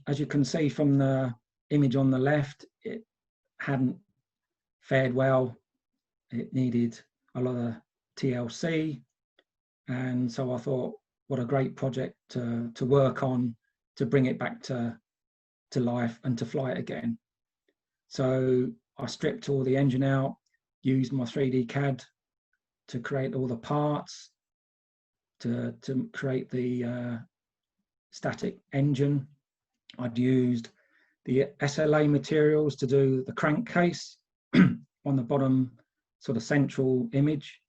as you can see from the image on the left, it hadn't fared well. It needed a lot of TLC, and so I thought, what a great project to work on, to bring it back to life and to fly it again. So I stripped all the engine out, used my 3D CAD to create all the parts, to create the static engine. I'd used the SLA materials to do the crankcase on the bottom sort of central image,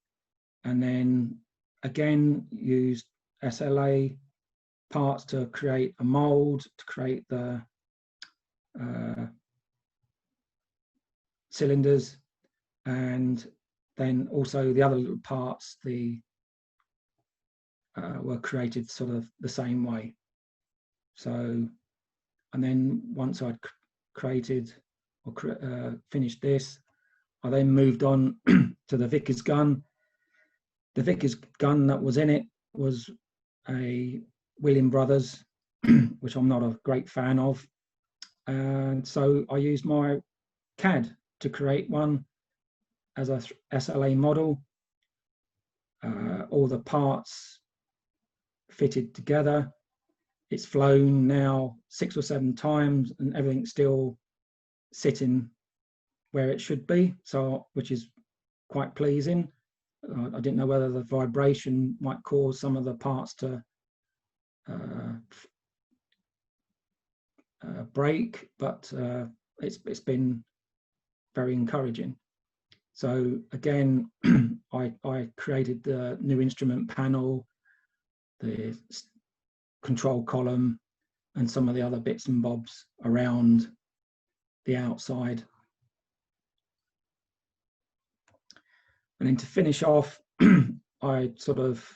and then again used SLA parts to create a mold, to create the cylinders, and then also the other little parts were created sort of the same way. So, and then once I'd created or finished this, I then moved on to the Vickers gun. The Vickers gun that was in it was a William Brothers, which I'm not a great fan of. And so I used my CAD to create one as a SLA model. All the parts fitted together. It's flown now 6 or 7 times and everything's still sitting where it should be, so which is quite pleasing. I didn't know whether the vibration might cause some of the parts to break, but it's been very encouraging. So again, I created the new instrument panel, the control column, and some of the other bits and bobs around the outside. And then to finish off, I sort of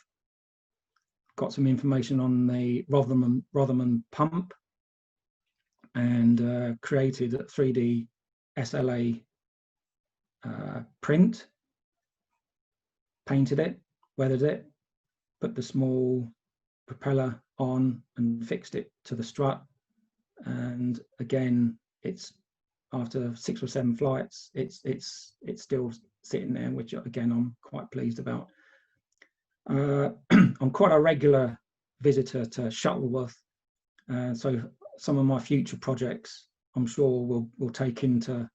got some information on the Rotherham pump and created a 3D SLA print, painted it, weathered it, put the small propeller on and fixed it to the strut. And again, it's after 6 or 7 flights, it's still sitting there, which again I'm quite pleased about. I'm quite a regular visitor to Shuttleworth, so some of my future projects I'm sure will take into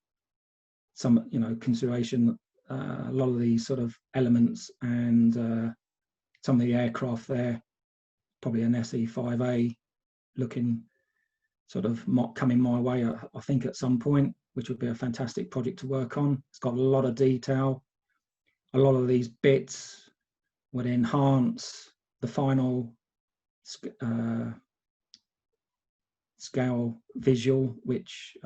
some, you know, consideration a lot of these sort of elements, and some of the aircraft there, probably an SE5A looking sort of coming my way, I think at some point, which would be a fantastic project to work on. It's got a lot of detail. A lot of these bits would enhance the final scale visual, which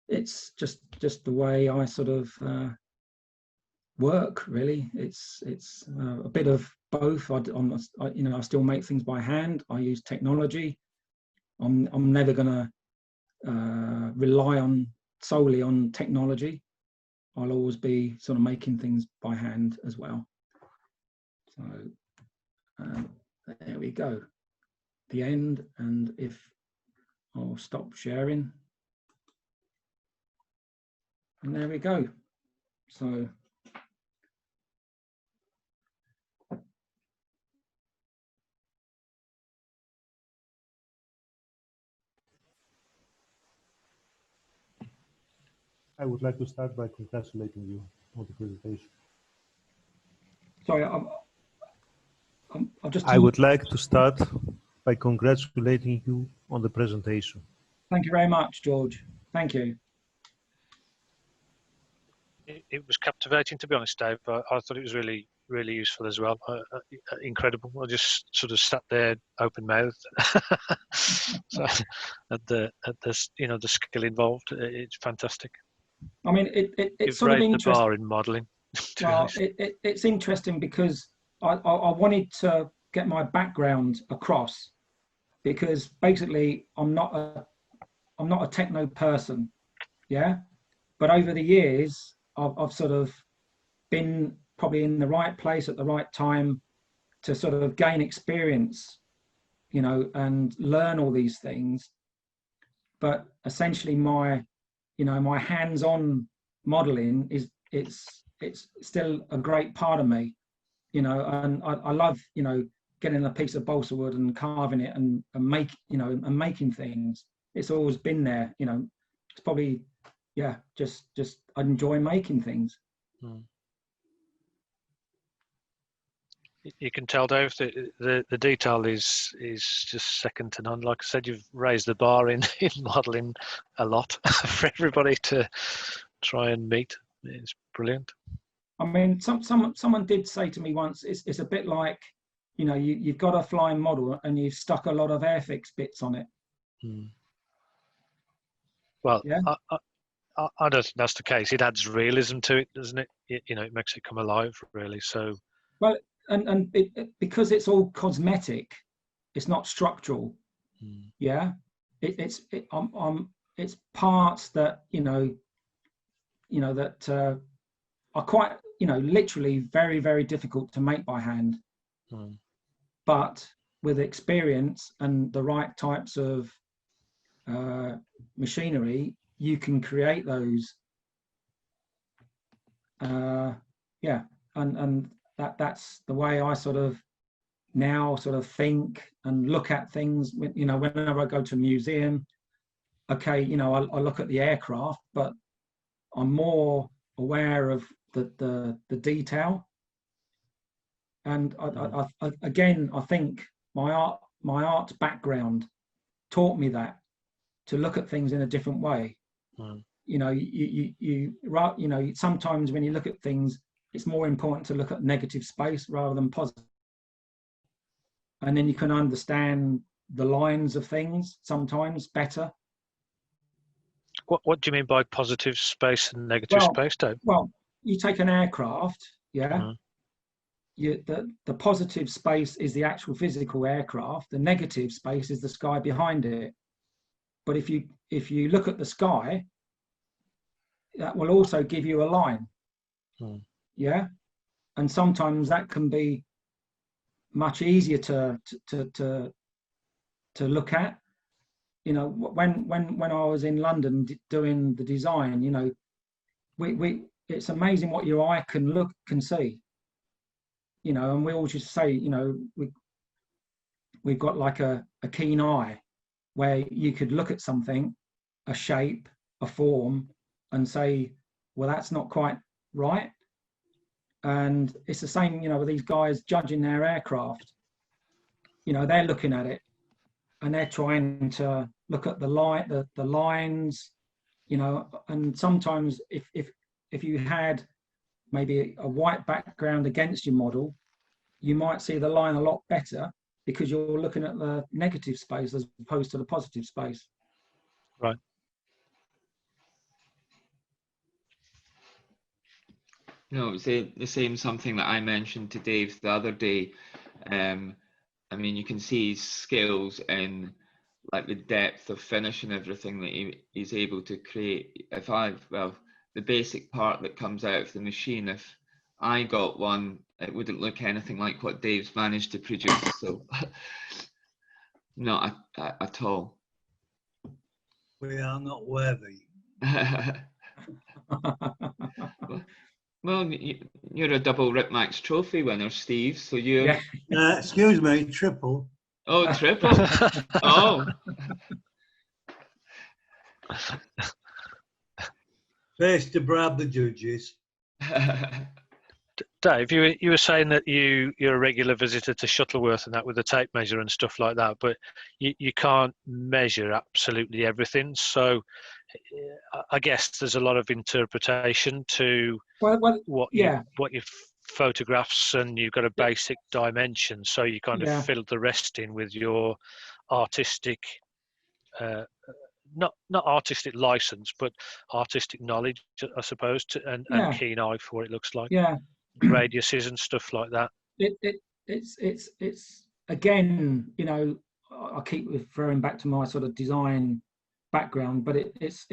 it's just the way I sort of work, really. It's a bit of both. I still make things by hand. I use technology. I'm never going to rely on solely on technology. I'll always be sort of making things by hand as well. So there we go, the end. And if I'll stop sharing, and there we go. So I would like to start by congratulating you on the presentation. sorry, I would like to start by congratulating you on the presentation. Thank you very much, George. Thank you. It was captivating, to be honest, Dave. I thought it was really, really useful as well. Incredible. I just sort of sat there open mouthed. So at the the skill involved, it's fantastic. I mean, it's You've sort of raised the interesting. bar in modelling. Well, it's interesting because I wanted to get my background across, because basically I'm not a techno person, yeah. But over the years, I've sort of been probably in the right place at the right time to sort of gain experience, you know, and learn all these things. But essentially, my hands-on modelling it's still a great part of me, you know, and I love, you know, getting a piece of balsa wood and carving it and making things. It's always been there, you know. It's probably, yeah, just I enjoy making things. You can tell, Dave, that the detail is just second to none. Like I said, you've raised the bar in modelling a lot for everybody to try and meet. It's brilliant. I mean, someone did say to me once, it's a bit like, you know, you've got a flying model and you've stuck a lot of Airfix bits on it. Well, yeah, I don't think that's the case. It adds realism to it, doesn't it? You know, it makes it come alive, really. So, well, and because it's all cosmetic, it's not structural. Yeah, it's parts that you know that are quite, you know, literally very, very difficult to make by hand. But with experience and the right types of machinery, you can create those. Yeah, and that's the way I sort of now sort of think and look at things. You know, whenever I go to a museum, okay, you know, I look at the aircraft, but I'm more aware of the detail. And I again, I think my art background taught me that, to look at things in a different way. You know, you know, sometimes when you look at things, it's more important to look at negative space rather than positive. And then you can understand the lines of things sometimes better. what do you mean by positive space and negative space, Dave? Well, you take an aircraft, yeah. The positive space is the actual physical aircraft. The negative space is the sky behind it. But if you look at the sky, that will also give you a line. Yeah, and sometimes that can be much easier to look at. You know, when I was in London doing the design, you know, it's amazing what your eye can see. You know, and we all just say, you know, we've got like a keen eye, where you could look at something, a shape, a form, and say, well, that's not quite right. And it's the same, you know, with these guys judging their aircraft. You know, they're looking at it and they're trying to look at the lines, you know. And sometimes if you had maybe a white background against your model, you might see the line a lot better, because you're looking at the negative space as opposed to the positive space. Right. No, it's the same something that I mentioned to Dave the other day. I mean, you can see skills in like the depth of finish and everything that he's able to create. Well, the basic part that comes out of the machine, if I got one, it wouldn't look anything like what Dave's managed to produce. So not at all. We are not worthy. Well, you're a double Ripmax Trophy winner, Steve. So you're. Yeah. Excuse me, triple. Oh, triple. Oh. First to bribe the judges. Dave, you were saying that you're a regular visitor to Shuttleworth and that with the tape measure and stuff like that, but you can't measure absolutely everything. So I guess there's a lot of interpretation to what your photographs, and you've got a basic dimension. So you kind of fill the rest in with your artistic, not artistic license, but artistic knowledge, I suppose, and keen eye for what it looks like. Yeah. Radiuses and stuff like that. It's again, you know, I keep referring back to my sort of design background, but it's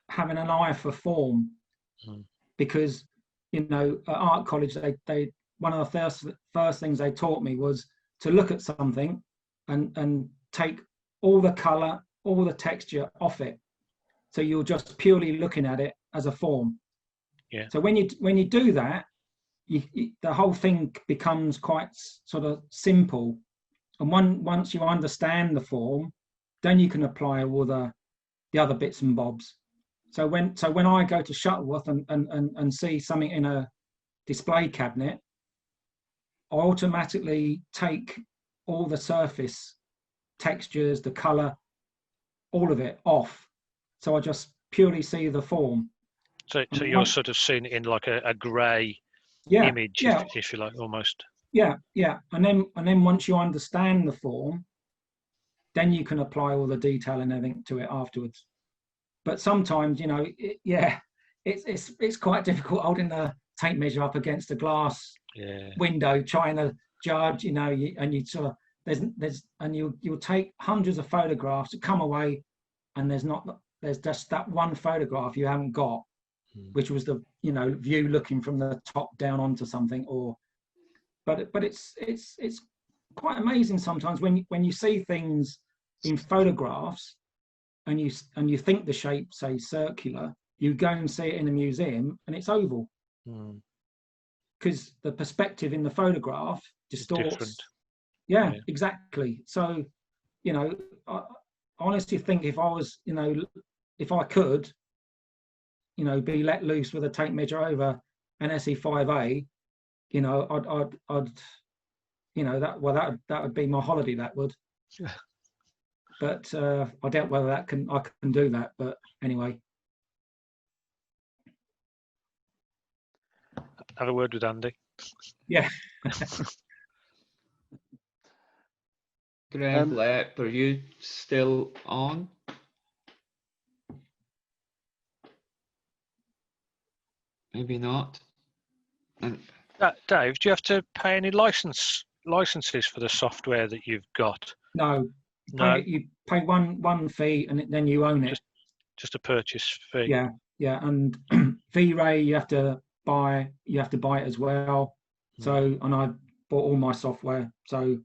having an eye for form, because, you know, at art college they one of the first things they taught me was to look at something and take all the color, all the texture off it, so you're just purely looking at it as a form. Yeah. So when you do that, the whole thing becomes quite sort of simple, and once you understand the form, then you can apply all the other bits and bobs. So when I go to Shuttleworth and see something in a display cabinet, I automatically take all the surface textures, the color, all of it off. So I just purely see the form. So you're sort of seeing it in like a grey image, if you like, almost. Yeah. And then once you understand the form, then you can apply all the detail and everything to it afterwards. But sometimes, you know, it's quite difficult holding the tape measure up against a glass window, trying to judge, you know, and you sort of you'll take hundreds of photographs to come away, and there's just that one photograph you haven't got, which was the, you know, view looking from the top down onto something, but it's quite amazing sometimes when you see things in photographs and you think the shape, say, circular, you go and see it in a museum and it's oval, because the perspective in the photograph distorts. Yeah, exactly. So, you know, I honestly think if I could, you know, be let loose with a tape measure over an SE5A, you know, I'd you know, that would be my holiday, that would. But I doubt whether I can do that. But anyway, have a word with Andy. Yeah. Greg Lepp, are you still on? Maybe not. And Dave, do you have to pay any licenses for the software that you've got? No. No. You pay one fee and then you own it. Just a purchase fee. Yeah. And V-Ray you have to buy it as well. So, and I bought all my software. So,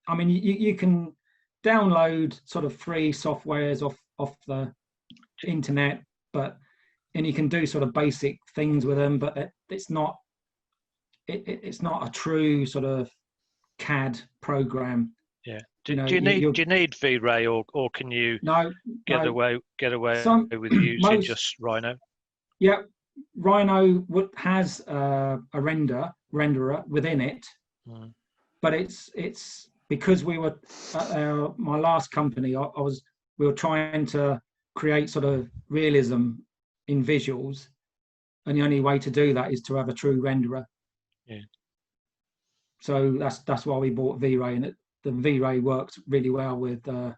I mean, you can download sort of free softwares off the internet, and you can do sort of basic things with them, but it's not a true sort of CAD program. Yeah. Do you need V-Ray, or can you get away with using just Rhino? Yeah, Rhino we a renderer within it, but it's because we were at my last company. We were trying to create sort of realism in visuals, and the only way to do that is to have a true renderer. Yeah. So that's why we bought V-Ray, and the V-Ray works really well with. I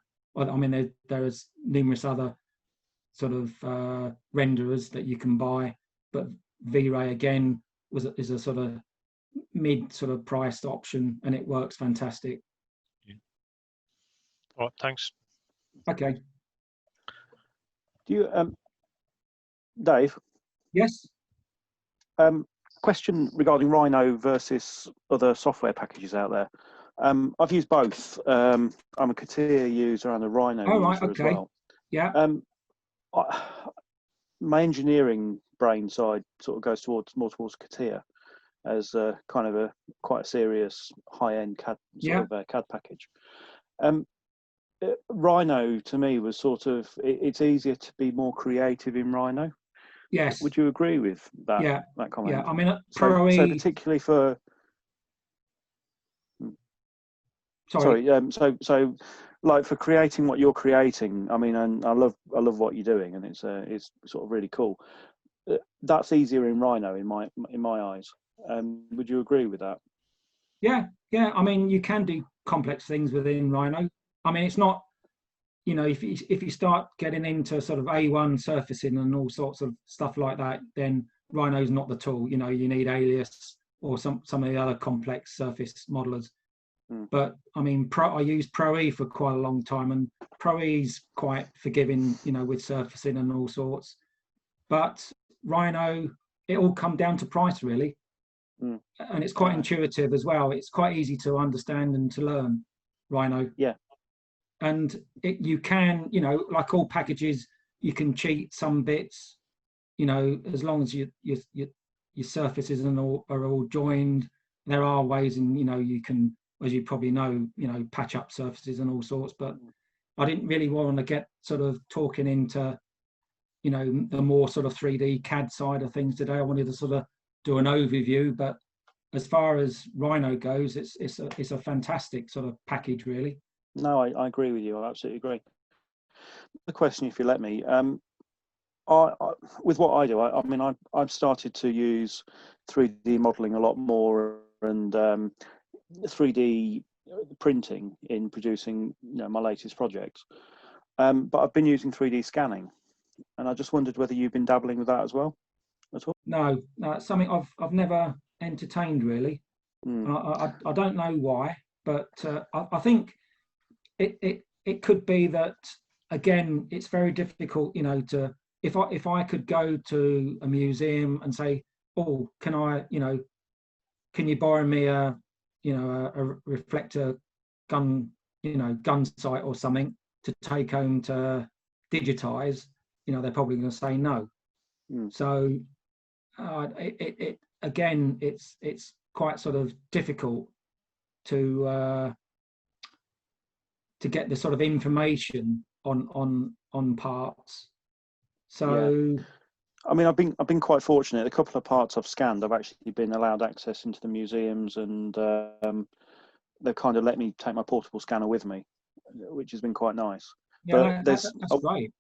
mean, there's numerous other sort of renderers that you can buy, but V-Ray again is a sort of mid sort of priced option, and it works fantastic. All right, thanks. Okay. Do you, Dave? Yes. Question regarding Rhino versus other software packages out there. I've used both. I'm a CAD user and a Rhino Oh, right. user as Okay. well. Yeah. My engineering brain side sort of goes more towards CAD as kind of quite a serious high-end CAD sort of CAD package. Rhino to me was sort of it's easier to be more creative in Rhino. Yes. Would you agree with that? Yeah. That comment. Yeah. I mean, so particularly for. Sorry. So like for creating what you're creating, I mean, and I love what you're doing, and it's sort of really cool. That's easier in Rhino in my eyes. Would you agree with that? Yeah. Yeah. I mean, you can do complex things within Rhino. I mean, it's not, you know, if you start getting into sort of A1 surfacing and all sorts of stuff like that, then Rhino's not the tool. You know, you need Alias or some of the other complex surface modelers. But I mean, I used Pro-E for quite a long time, and Pro-E's quite forgiving, you know, with surfacing and all sorts. But Rhino, it all come down to price, really. And it's quite intuitive as well. It's quite easy to understand and to learn, Rhino. Yeah. And you can, you know, like all packages, you can cheat some bits, you know, as long as your surfaces are all joined. There are ways, and you know, you can, as you probably know, you know, patch up surfaces and all sorts. But I didn't really want to get sort of talking into, you know, the more sort of 3D CAD side of things today. I wanted to sort of do an overview, but as far as Rhino goes, it's a fantastic sort of package, really. No, I agree with you. I absolutely agree. The question, if you let me, with what I do, I mean, I've started to use 3D modeling a lot more and 3D printing in producing, you know, my latest projects. But I've been using 3D scanning, and I just wondered whether you've been dabbling with that as well. At all? No, it's something I've never entertained, really. I don't know why, but I think it could be that, again, it's very difficult, you know, to if I could go to a museum and say, oh, can I, you know, can you borrow me a reflector gun, you know, gun sight or something to take home to digitize, you know, they're probably going to say no. So again, it's quite sort of difficult to get the sort of information on parts. So yeah. I mean, I've been quite fortunate. A couple of parts I've scanned, I've actually been allowed access into the museums, and they've kind of let me take my portable scanner with me, which has been quite nice. Yeah, that's great.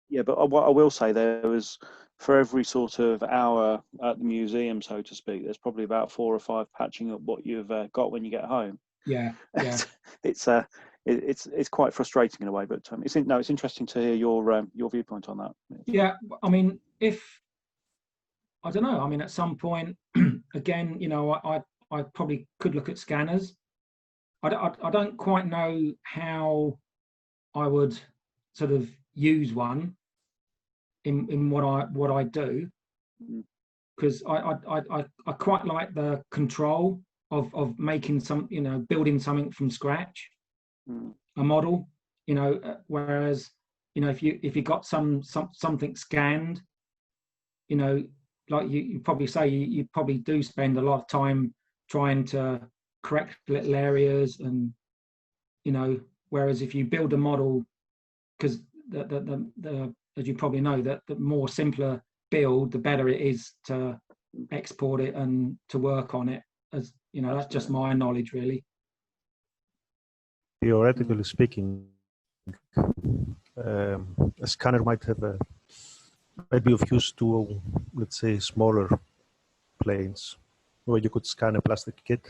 Yeah, but what I will say, there was, for every sort of hour at the museum, so to speak, there's probably about 4 or 5 patching up what you've got when you get home. Yeah, yeah. It's quite frustrating in a way, but it's interesting to hear your viewpoint on that. Yeah, I mean, I don't know. I mean, at some point, again, you know, I probably could look at scanners. I don't quite know how I would sort of use one in what I do, because I quite like the control of making some, you know, building something from scratch, a model, you know, whereas, you know, if you got something scanned, you know, like you probably say, you probably do spend a lot of time trying to correct little areas, and, you know, whereas if you build a model, because the as you probably know, that the more simpler build, the better it is to export it and to work on it. As you know, that's just my knowledge, really. Theoretically speaking, a scanner might be of use to, let's say, smaller planes, where you could scan a plastic kit,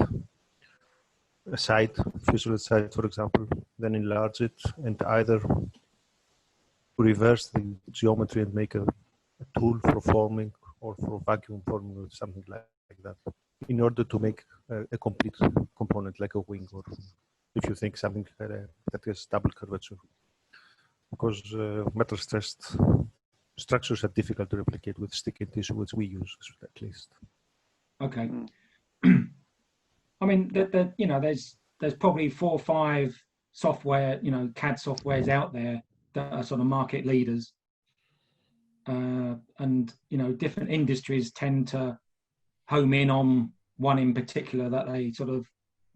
a side, fuselage side, for example, then enlarge it and either reverse the geometry and make a tool for forming or for vacuum forming or something like that, in order to make a complete component like a wing or if you think something that is double curvature, because metal stressed structures are difficult to replicate with sticky tissue, which we use at least. Okay. I mean, you know, there's probably 4 or 5 software, you know, CAD softwares out there that are sort of market leaders, and you know, different industries tend to home in on one in particular that they sort of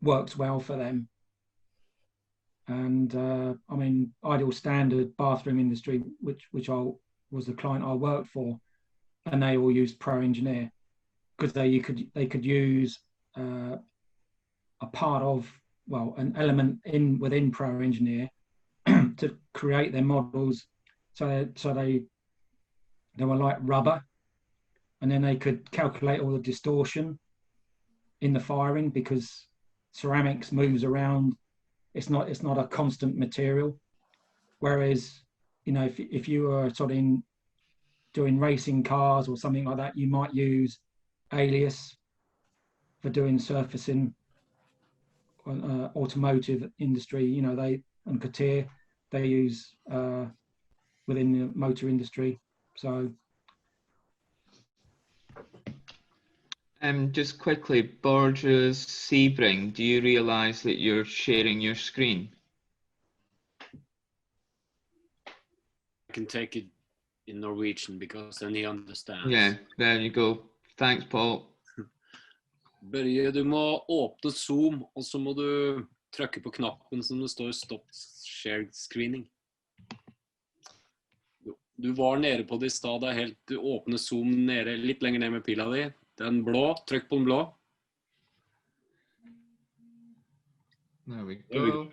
works well for them. And I mean, Ideal Standard bathroom industry, which was the client I worked for, and they all used Pro Engineer because they could use a part of, well, an element within Pro Engineer to create their models. So they were like rubber, and then they could calculate all the distortion in the firing because ceramics moves around. It's not a constant material. Whereas, you know, if you were sort of doing racing cars or something like that, you might use Alias for doing surfacing. Automotive industry, you know, and CAD they use within the motor industry. So just quickly, Borges Sebring, do you realise that you're sharing your screen? I can take it in Norwegian because then he understands. Yeah, there you go. Thanks, Paul. Børje, du må åpne Zoom, og så må du trykke på knappen som det står Stop Shared Screening. Du var nede på det i stad, helt du åpner Zoom nede, litt lenger ned med pila di. Den blå, trykk på den blå. There we go.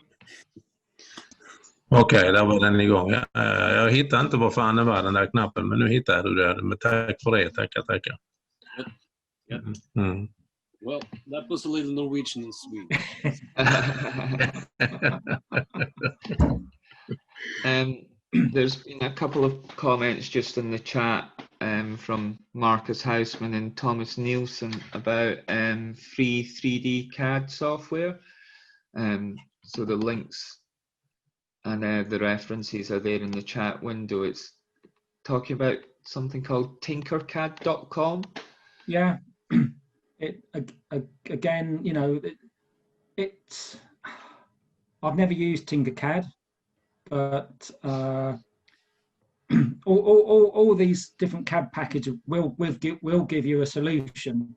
Okej, där var den igång. Jag hittade inte vad fan det var den där knappen, men nu hittade du det. Men tack för det, tackar. Yeah. Well, that was a little Norwegian and sweet. There's been a couple of comments just in the chat from Marcus Houseman and Thomas Nielsen about free 3D CAD software. So the links and the references are there in the chat window. It's talking about something called tinkercad.com. Yeah. Again, you know, it's I've never used Tinkercad, but all these different CAD packages will give you a solution,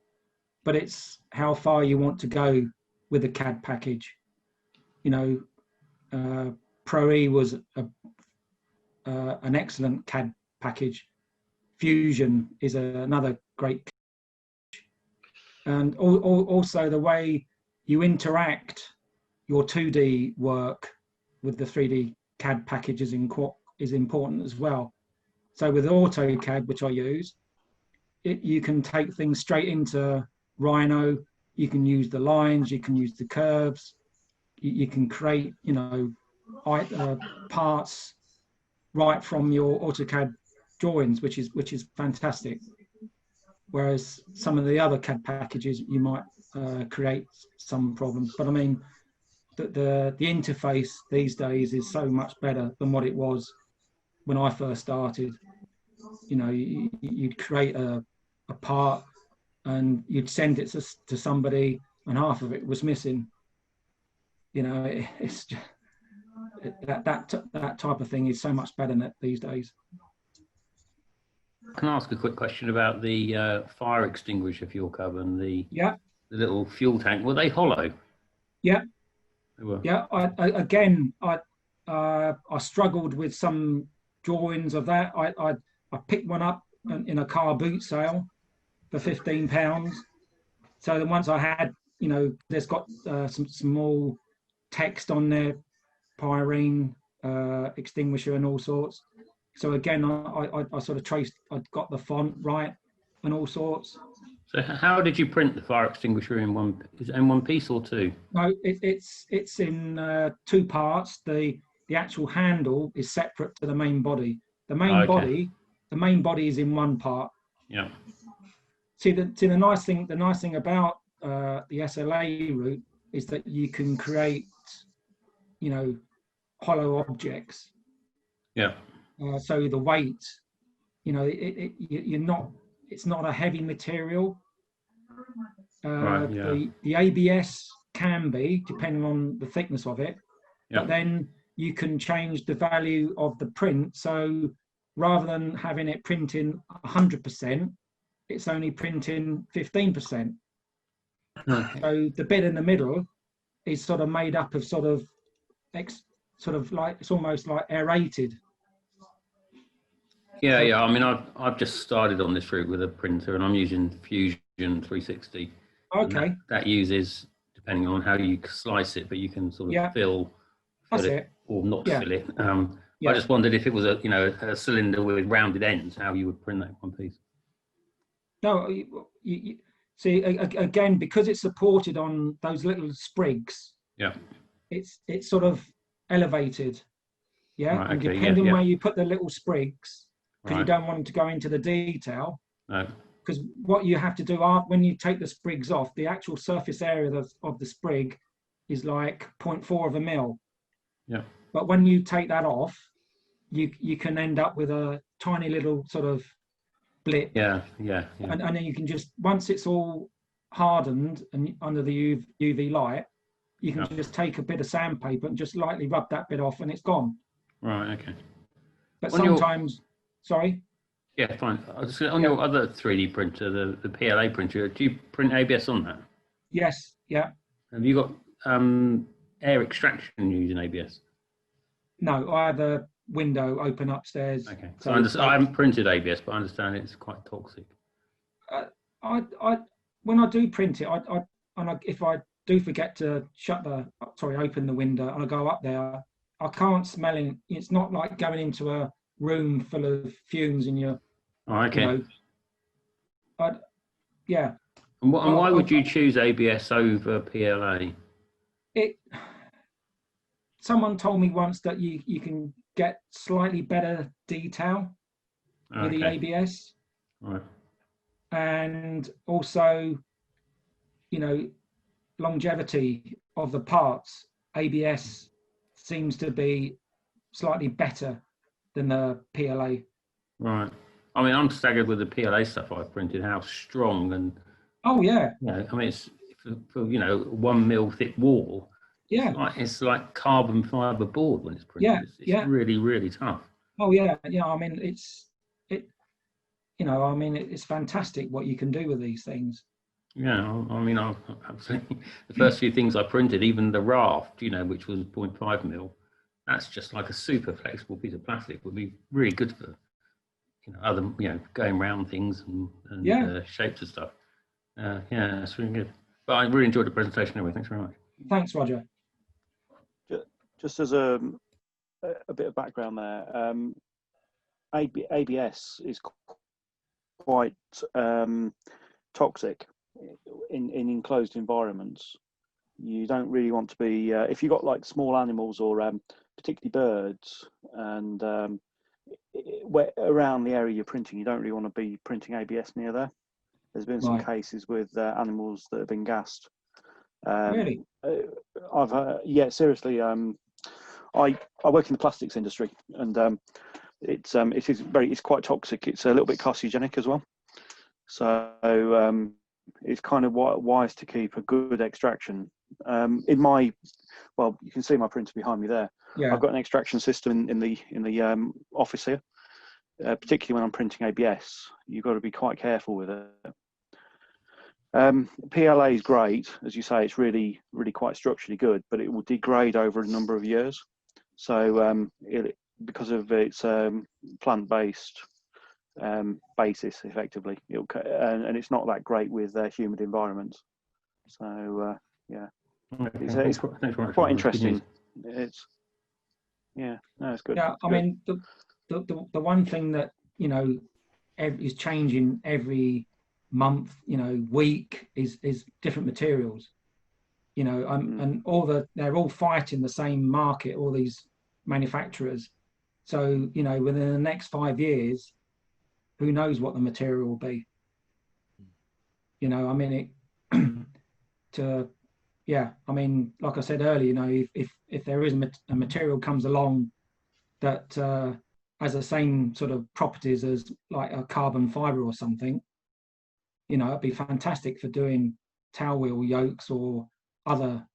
but it's how far you want to go with a CAD package. You know, Pro-E was an excellent CAD package. Fusion is another great. And also the way you interact your 2D work with the 3D CAD packages is important as well. So with AutoCAD, which I use, you can take things straight into Rhino. You can use the lines, you can use the curves, you can create, you know, parts right from your AutoCAD drawings, which is fantastic. Whereas some of the other CAD packages, you might create some problems. But I mean, the interface these days is so much better than what it was when I first started. You know, you'd create a part and you'd send it to somebody and half of it was missing. You know, it's just, that type of thing is so much better these days. Can I ask a quick question about the fire extinguisher for your cover and the little fuel tank? Were they hollow? Yeah. They were. Yeah. I struggled with some drawings of that. I picked one up in a car boot sale for £15. So then once I had, you know, there's got some small text on there, pyrene extinguisher and all sorts. So again, I sort of traced, I got the font right and all sorts. So how did you print the fire extinguisher in one? Is it in one piece or two? No, it's in 2 parts. The actual handle is separate to the main body. The main body is in one part. Yeah. See the nice thing about the SLA route is that you can create you know, hollow objects. Yeah. So the weight, you know, it's not a heavy material. Right, yeah. The ABS can be, depending on the thickness of it, but then you can change the value of the print. So rather than having it printing 100%, it's only printing 15%. Okay. So the bit in the middle is sort of made up of sort of like, it's almost like aerated. Yeah, yeah. I mean, I've just started on this route with a printer, and I'm using Fusion 360. Okay. That uses, depending on how you slice it, but you can sort of fill it or not fill it. I just wondered if it was a cylinder with rounded ends, how you would print that one piece. No, you see, again, because it's supported on those little sprigs. Yeah. It's sort of elevated. Yeah. Right, and okay, depending where you put the little sprigs, because you Right. don't want them to go into the detail. No. Because what you have to do when you take the sprigs off, the actual surface area of the sprig is like 0.4 of a mil. Yeah. But when you take that off, you can end up with a tiny little sort of blip. Yeah. And then you can just, once it's all hardened and under the UV light, you can just take a bit of sandpaper and just lightly rub that bit off, and it's gone. Right. Okay. But sometimes, sorry. Yeah, fine. I was on your other 3D printer, the PLA printer, do you print ABS on that? Yes, yeah. Have you got air extraction using ABS? No, I have a window open upstairs. Okay, so I haven't printed ABS, but I understand it's quite toxic. When I do print it, if I do forget to open the window and I go up there, I can't smell it. It's not like going into a room full of fumes in your. Oh, okay. Yeah. And why would you choose ABS over PLA? Someone told me once that you can get slightly better detail with the ABS. Right. And also, longevity of the parts. ABS seems to be slightly better than the PLA. Right. I mean, I'm staggered with the PLA stuff I've printed, how strong and... Oh, yeah. I mean, it's for 1 mil thick wall. Yeah. It's like carbon fiber board when it's printed. Yeah. It's really, really tough. Oh, yeah. Yeah, I mean, it's fantastic what you can do with these things. Yeah, I mean, absolutely. The first few things I printed, even the raft, which was 0.5 mil, that's just like a super flexible piece of plastic, would be really good for, other, going around things and shapes and stuff. Yeah, that's really good. But I really enjoyed the presentation anyway. Thanks very much. Thanks, Roger. Just as a bit of background there, ABS is quite toxic in enclosed environments. You don't really want to be if you've got like small animals or particularly birds, and around the area you're printing, you don't really want to be printing ABS near there. There's been some cases with animals that have been gassed. Really? Seriously. I work in the plastics industry, and it's quite toxic. It's a little bit carcinogenic as well. So it's kind of wise to keep a good extraction. You can see my printer behind me there. Yeah. I've got an extraction system in the office here. Particularly when I'm printing ABS, you've got to be quite careful with it. PLA is great, as you say. It's really, really quite structurally good, but it will degrade over a number of years. So because of its plant-based basis, effectively, and it's not that great with humid environments. So it's quite interesting. It's it's good. Yeah, I mean the one thing that is changing every month, week is different materials. And they're all fighting the same market, all these manufacturers. So within the next 5 years, who knows what the material will be? I mean, to yeah, I mean, like I said earlier, you know, if there is a material comes along that has the same sort of properties as like a carbon fiber or something, you know, it'd be fantastic for doing tail wheel yokes or other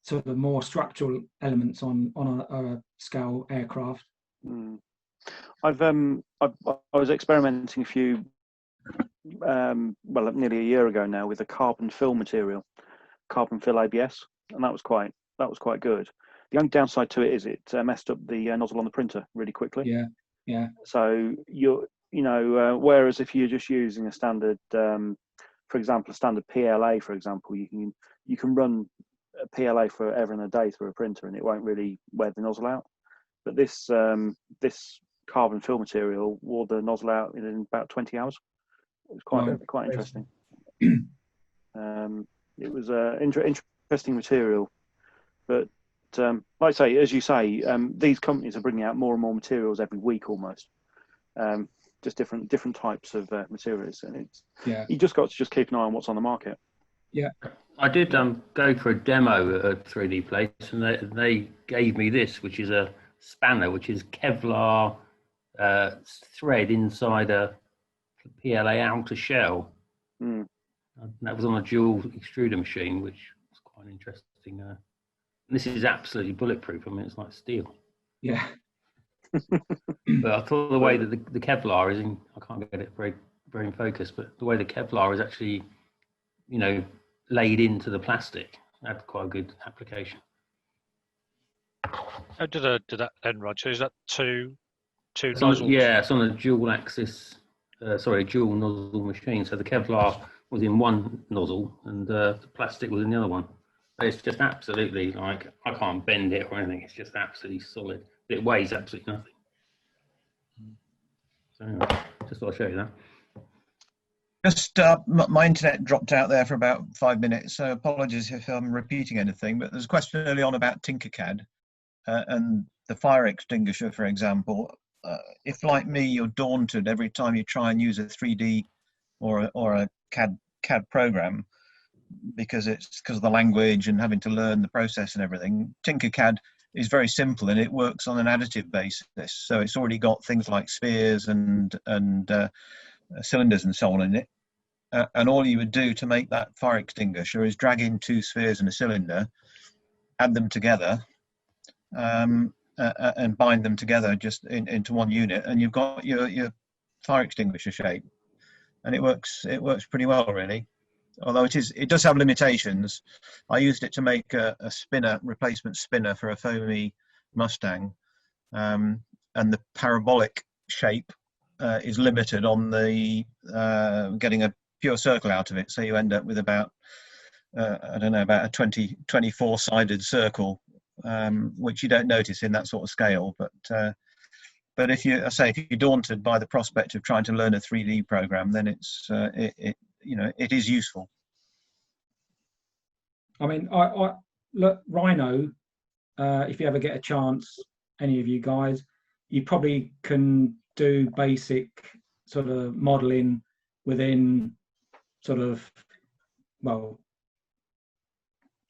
sort of more structural elements on a scale aircraft. Mm. I was experimenting a few, well, nearly a year ago now, with a carbon fill material, carbon fill ABS, and that was quite good. The only downside to it is it messed up the nozzle on the printer really quickly. Yeah, yeah. So whereas if you're just using a standard, for example, a standard PLA, for example, you can run a PLA forever and a day through a printer, and it won't really wear the nozzle out. But this carbon fill material wore the nozzle out in about 20 hours. It was quite interesting. It was an interesting material, but like I say, as you say, these companies are bringing out more and more materials every week almost. Just different types of materials, and you just got to just keep an eye on what's on the market. Yeah, I did go for a demo at a 3D place, and they gave me this, which is a spanner, which is Kevlar thread inside a PLA outer shell. Mm. And that was on a dual extruder machine, which was quite interesting. This is absolutely bulletproof. I mean, it's like steel. Yeah. But I thought the way that the Kevlar is in, I can't get it very in focus, but the way the Kevlar is actually, you know, laid into the plastic, that's quite a good application. How did that end, Roger? Is that two nozzles? Yeah, it's on a dual axis, dual nozzle machine. So the Kevlar was in one nozzle and the plastic was in the other one. But it's just absolutely, like, I can't bend it or anything. It's just absolutely solid. It weighs absolutely nothing. So anyway, just thought I'd show you that. Just my internet dropped out there for about 5 minutes, so apologies if I'm repeating anything, but there's a question early on about Tinkercad and the fire extinguisher, for example. If, like me, you're daunted every time you try and use a 3D or a CAD program because of the language and having to learn the process and everything, Tinkercad is very simple and it works on an additive basis. So it's already got things like spheres and cylinders and so on in it. And all you would do to make that fire extinguisher is drag in 2 spheres and a cylinder, add them together, and bind them together just into one unit, and you've got your fire extinguisher shape. And it works pretty well, really. Although it does have limitations. I used it to make a replacement spinner for a foamy Mustang, and the parabolic shape is limited on the getting a pure circle out of it, so you end up with about about a 24-sided circle, which you don't notice in that sort of scale. But if you're daunted by the prospect of trying to learn a 3D program, then it is useful. I mean, I look, Rhino, if you ever get a chance, any of you guys, you probably can do basic sort of modeling within sort of, well,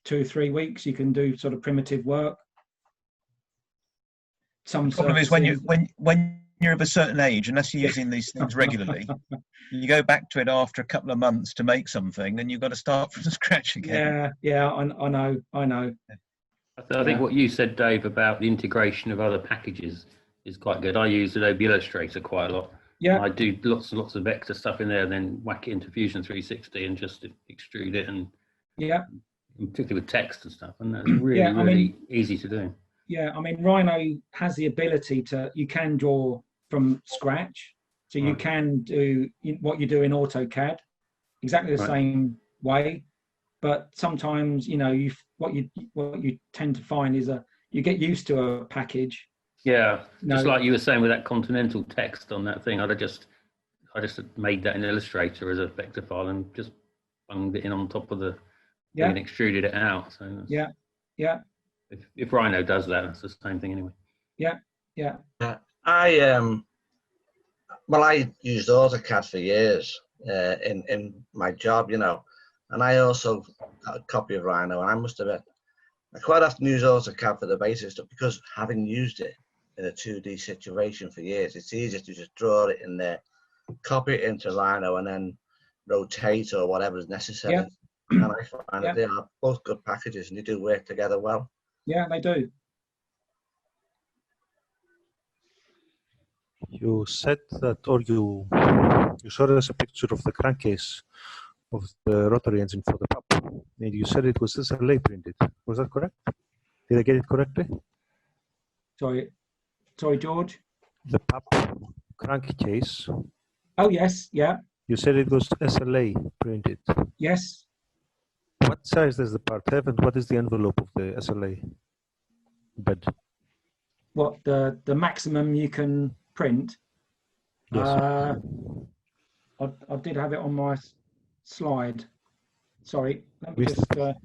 2-3 weeks. You can do sort of primitive work. The problem is when you're of a certain age, unless you're using these things regularly, you go back to it after a couple of months to make something, and you've got to start from scratch again. Yeah, I know. I think what you said, Dave, about the integration of other packages is quite good. I use Adobe Illustrator quite a lot. Yeah. I do lots and lots of vector stuff in there, and then whack it into Fusion 360 and just extrude it, and particularly with text and stuff, and that's really easy to do. Yeah, I mean, Rhino has the ability you can draw from scratch, so you can do what you do in AutoCAD exactly the same way, but sometimes what you tend to find is you get used to a package. Yeah, just like you were saying with that continental text on that thing, I just made that in Illustrator as a vector file and just bunged it in on top of the thing and extruded it out. So yeah. If Rhino does that, that's the same thing anyway. Yeah. I used AutoCAD for years in my job, and I also got a copy of Rhino, and I must admit, I quite often use AutoCAD for the basic stuff because having used it in a 2D situation for years, it's easier to just draw it in there, copy it into Rhino, and then rotate or whatever is necessary. Yeah. And I find Yeah. that they are both good packages and they do work together well. Yeah, they do. You said that, or you showed us a picture of the crankcase of the rotary engine for the pump, and you said it was SLA printed. Was that correct? Did I get it correctly? Sorry, George. The pump crankcase. Oh yes, yeah. You said it was SLA printed. Yes. What size does the part have, and what is the envelope of the SLA bed? What the maximum you can print? Yes. I did have it on my slide. Sorry, let me just. I'll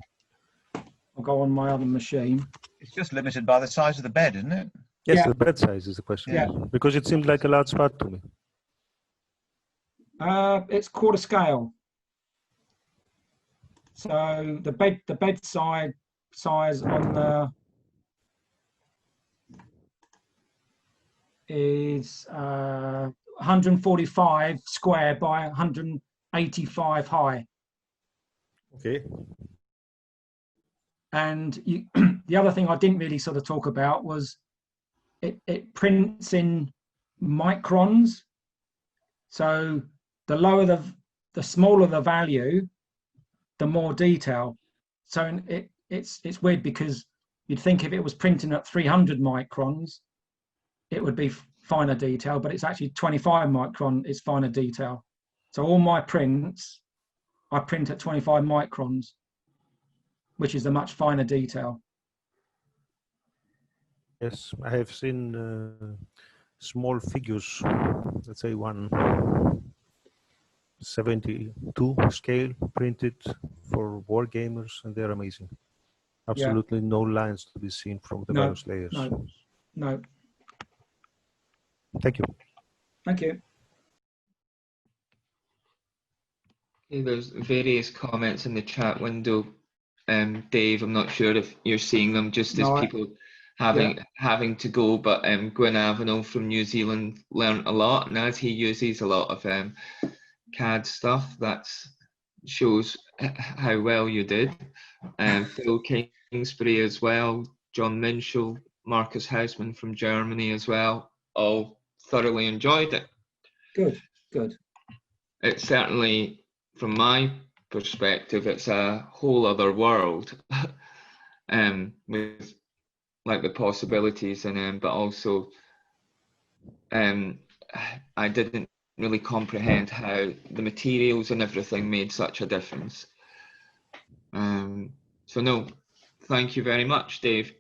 go on my other machine. It's just limited by the size of the bed, isn't it? Yes, Yeah. the bed size is the question. Yeah. Because it seemed like a large part to me. It's quarter scale. So the bed size on the is 145 square by 185 high. Okay. And the other thing I didn't really sort of talk about was it prints in microns. So the lower the smaller the value, the more detail. So it's weird because you'd think if it was printing at 300 microns, it would be finer detail, but it's actually 25 micron is finer detail. So all my prints, I print at 25 microns, which is a much finer detail. Yes, I have seen small figures, let's say 1/72 scale printed for war gamers, and they're amazing. Absolutely no lines to be seen from the various layers. No. Thank you. Thank you. Okay, there's various comments in the chat window. Dave, I'm not sure if you're seeing them just as people having to go, but Gwyn Avenel from New Zealand learned a lot, and as he uses a lot of CAD stuff, that shows how well you did. Phil Kingsbury as well, John Minshall, Marcus Hausman from Germany as well, all thoroughly enjoyed it. Good. It's certainly, from my perspective, it's a whole other world with like the possibilities and but also I didn't really comprehend how the materials and everything made such a difference. So no, thank you very much, Dave.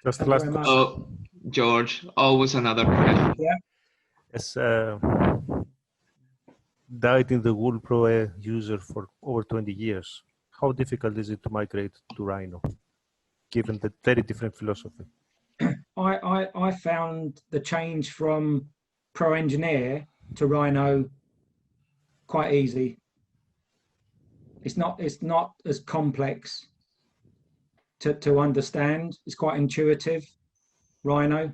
Just the last question. Oh, George, always another question. Yeah. Yes, died in the Wool Pro user for over 20 years. How difficult is it to migrate to Rhino, given the very different philosophy? I found the change from Pro Engineer to Rhino quite easy. It's not as complex to understand. It's quite intuitive, Rhino,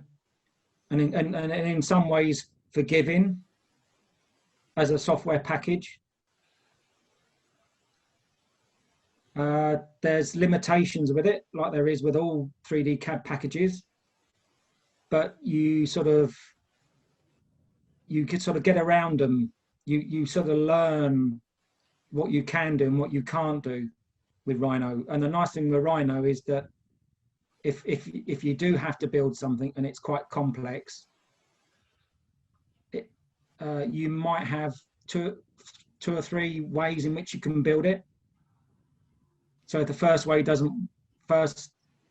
and in some ways forgiving as a software package. There's limitations with it, like there is with all 3D CAD packages, but you could sort of get around them. You sort of learn what you can do and what you can't do with Rhino. And the nice thing with Rhino is that if you do have to build something and it's quite complex, you might have two or three ways in which you can build it. So if the first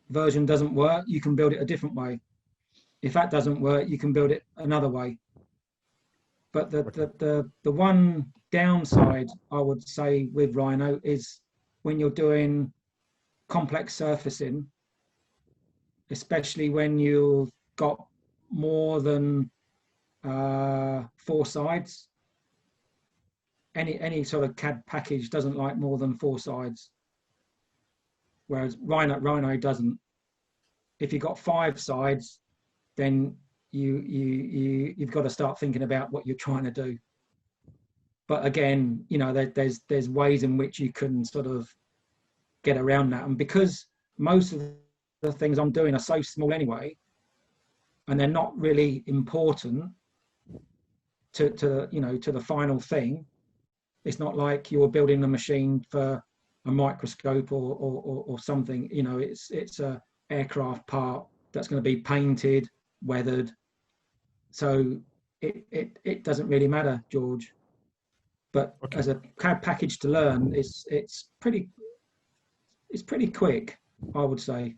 version doesn't work, you can build it a different way. If that doesn't work, you can build it another way. But the one downside I would say with Rhino is when you're doing complex surfacing, especially when you've got more than 4 sides, any sort of CAD package doesn't like more than 4 sides, whereas Rhino doesn't. If you've got 5 sides, then you've got to start thinking about what you're trying to do. But again, you know, there's ways in which you can sort of get around that, and because most of the things I'm doing are so small anyway, and they're not really important to you know, to the final thing. It's not like you're building a machine for a microscope or something. You know, it's a aircraft part that's going to be painted, weathered. So it doesn't really matter, George. But Okay. as a CAD package to learn, it's pretty quick, I would say.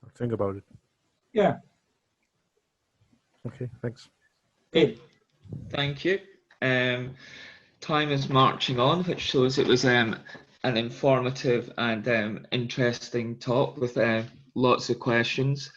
I'll think about it. Yeah. Okay, thanks. Good. Thank you. Time is marching on, which shows it was an informative and interesting talk with lots of questions.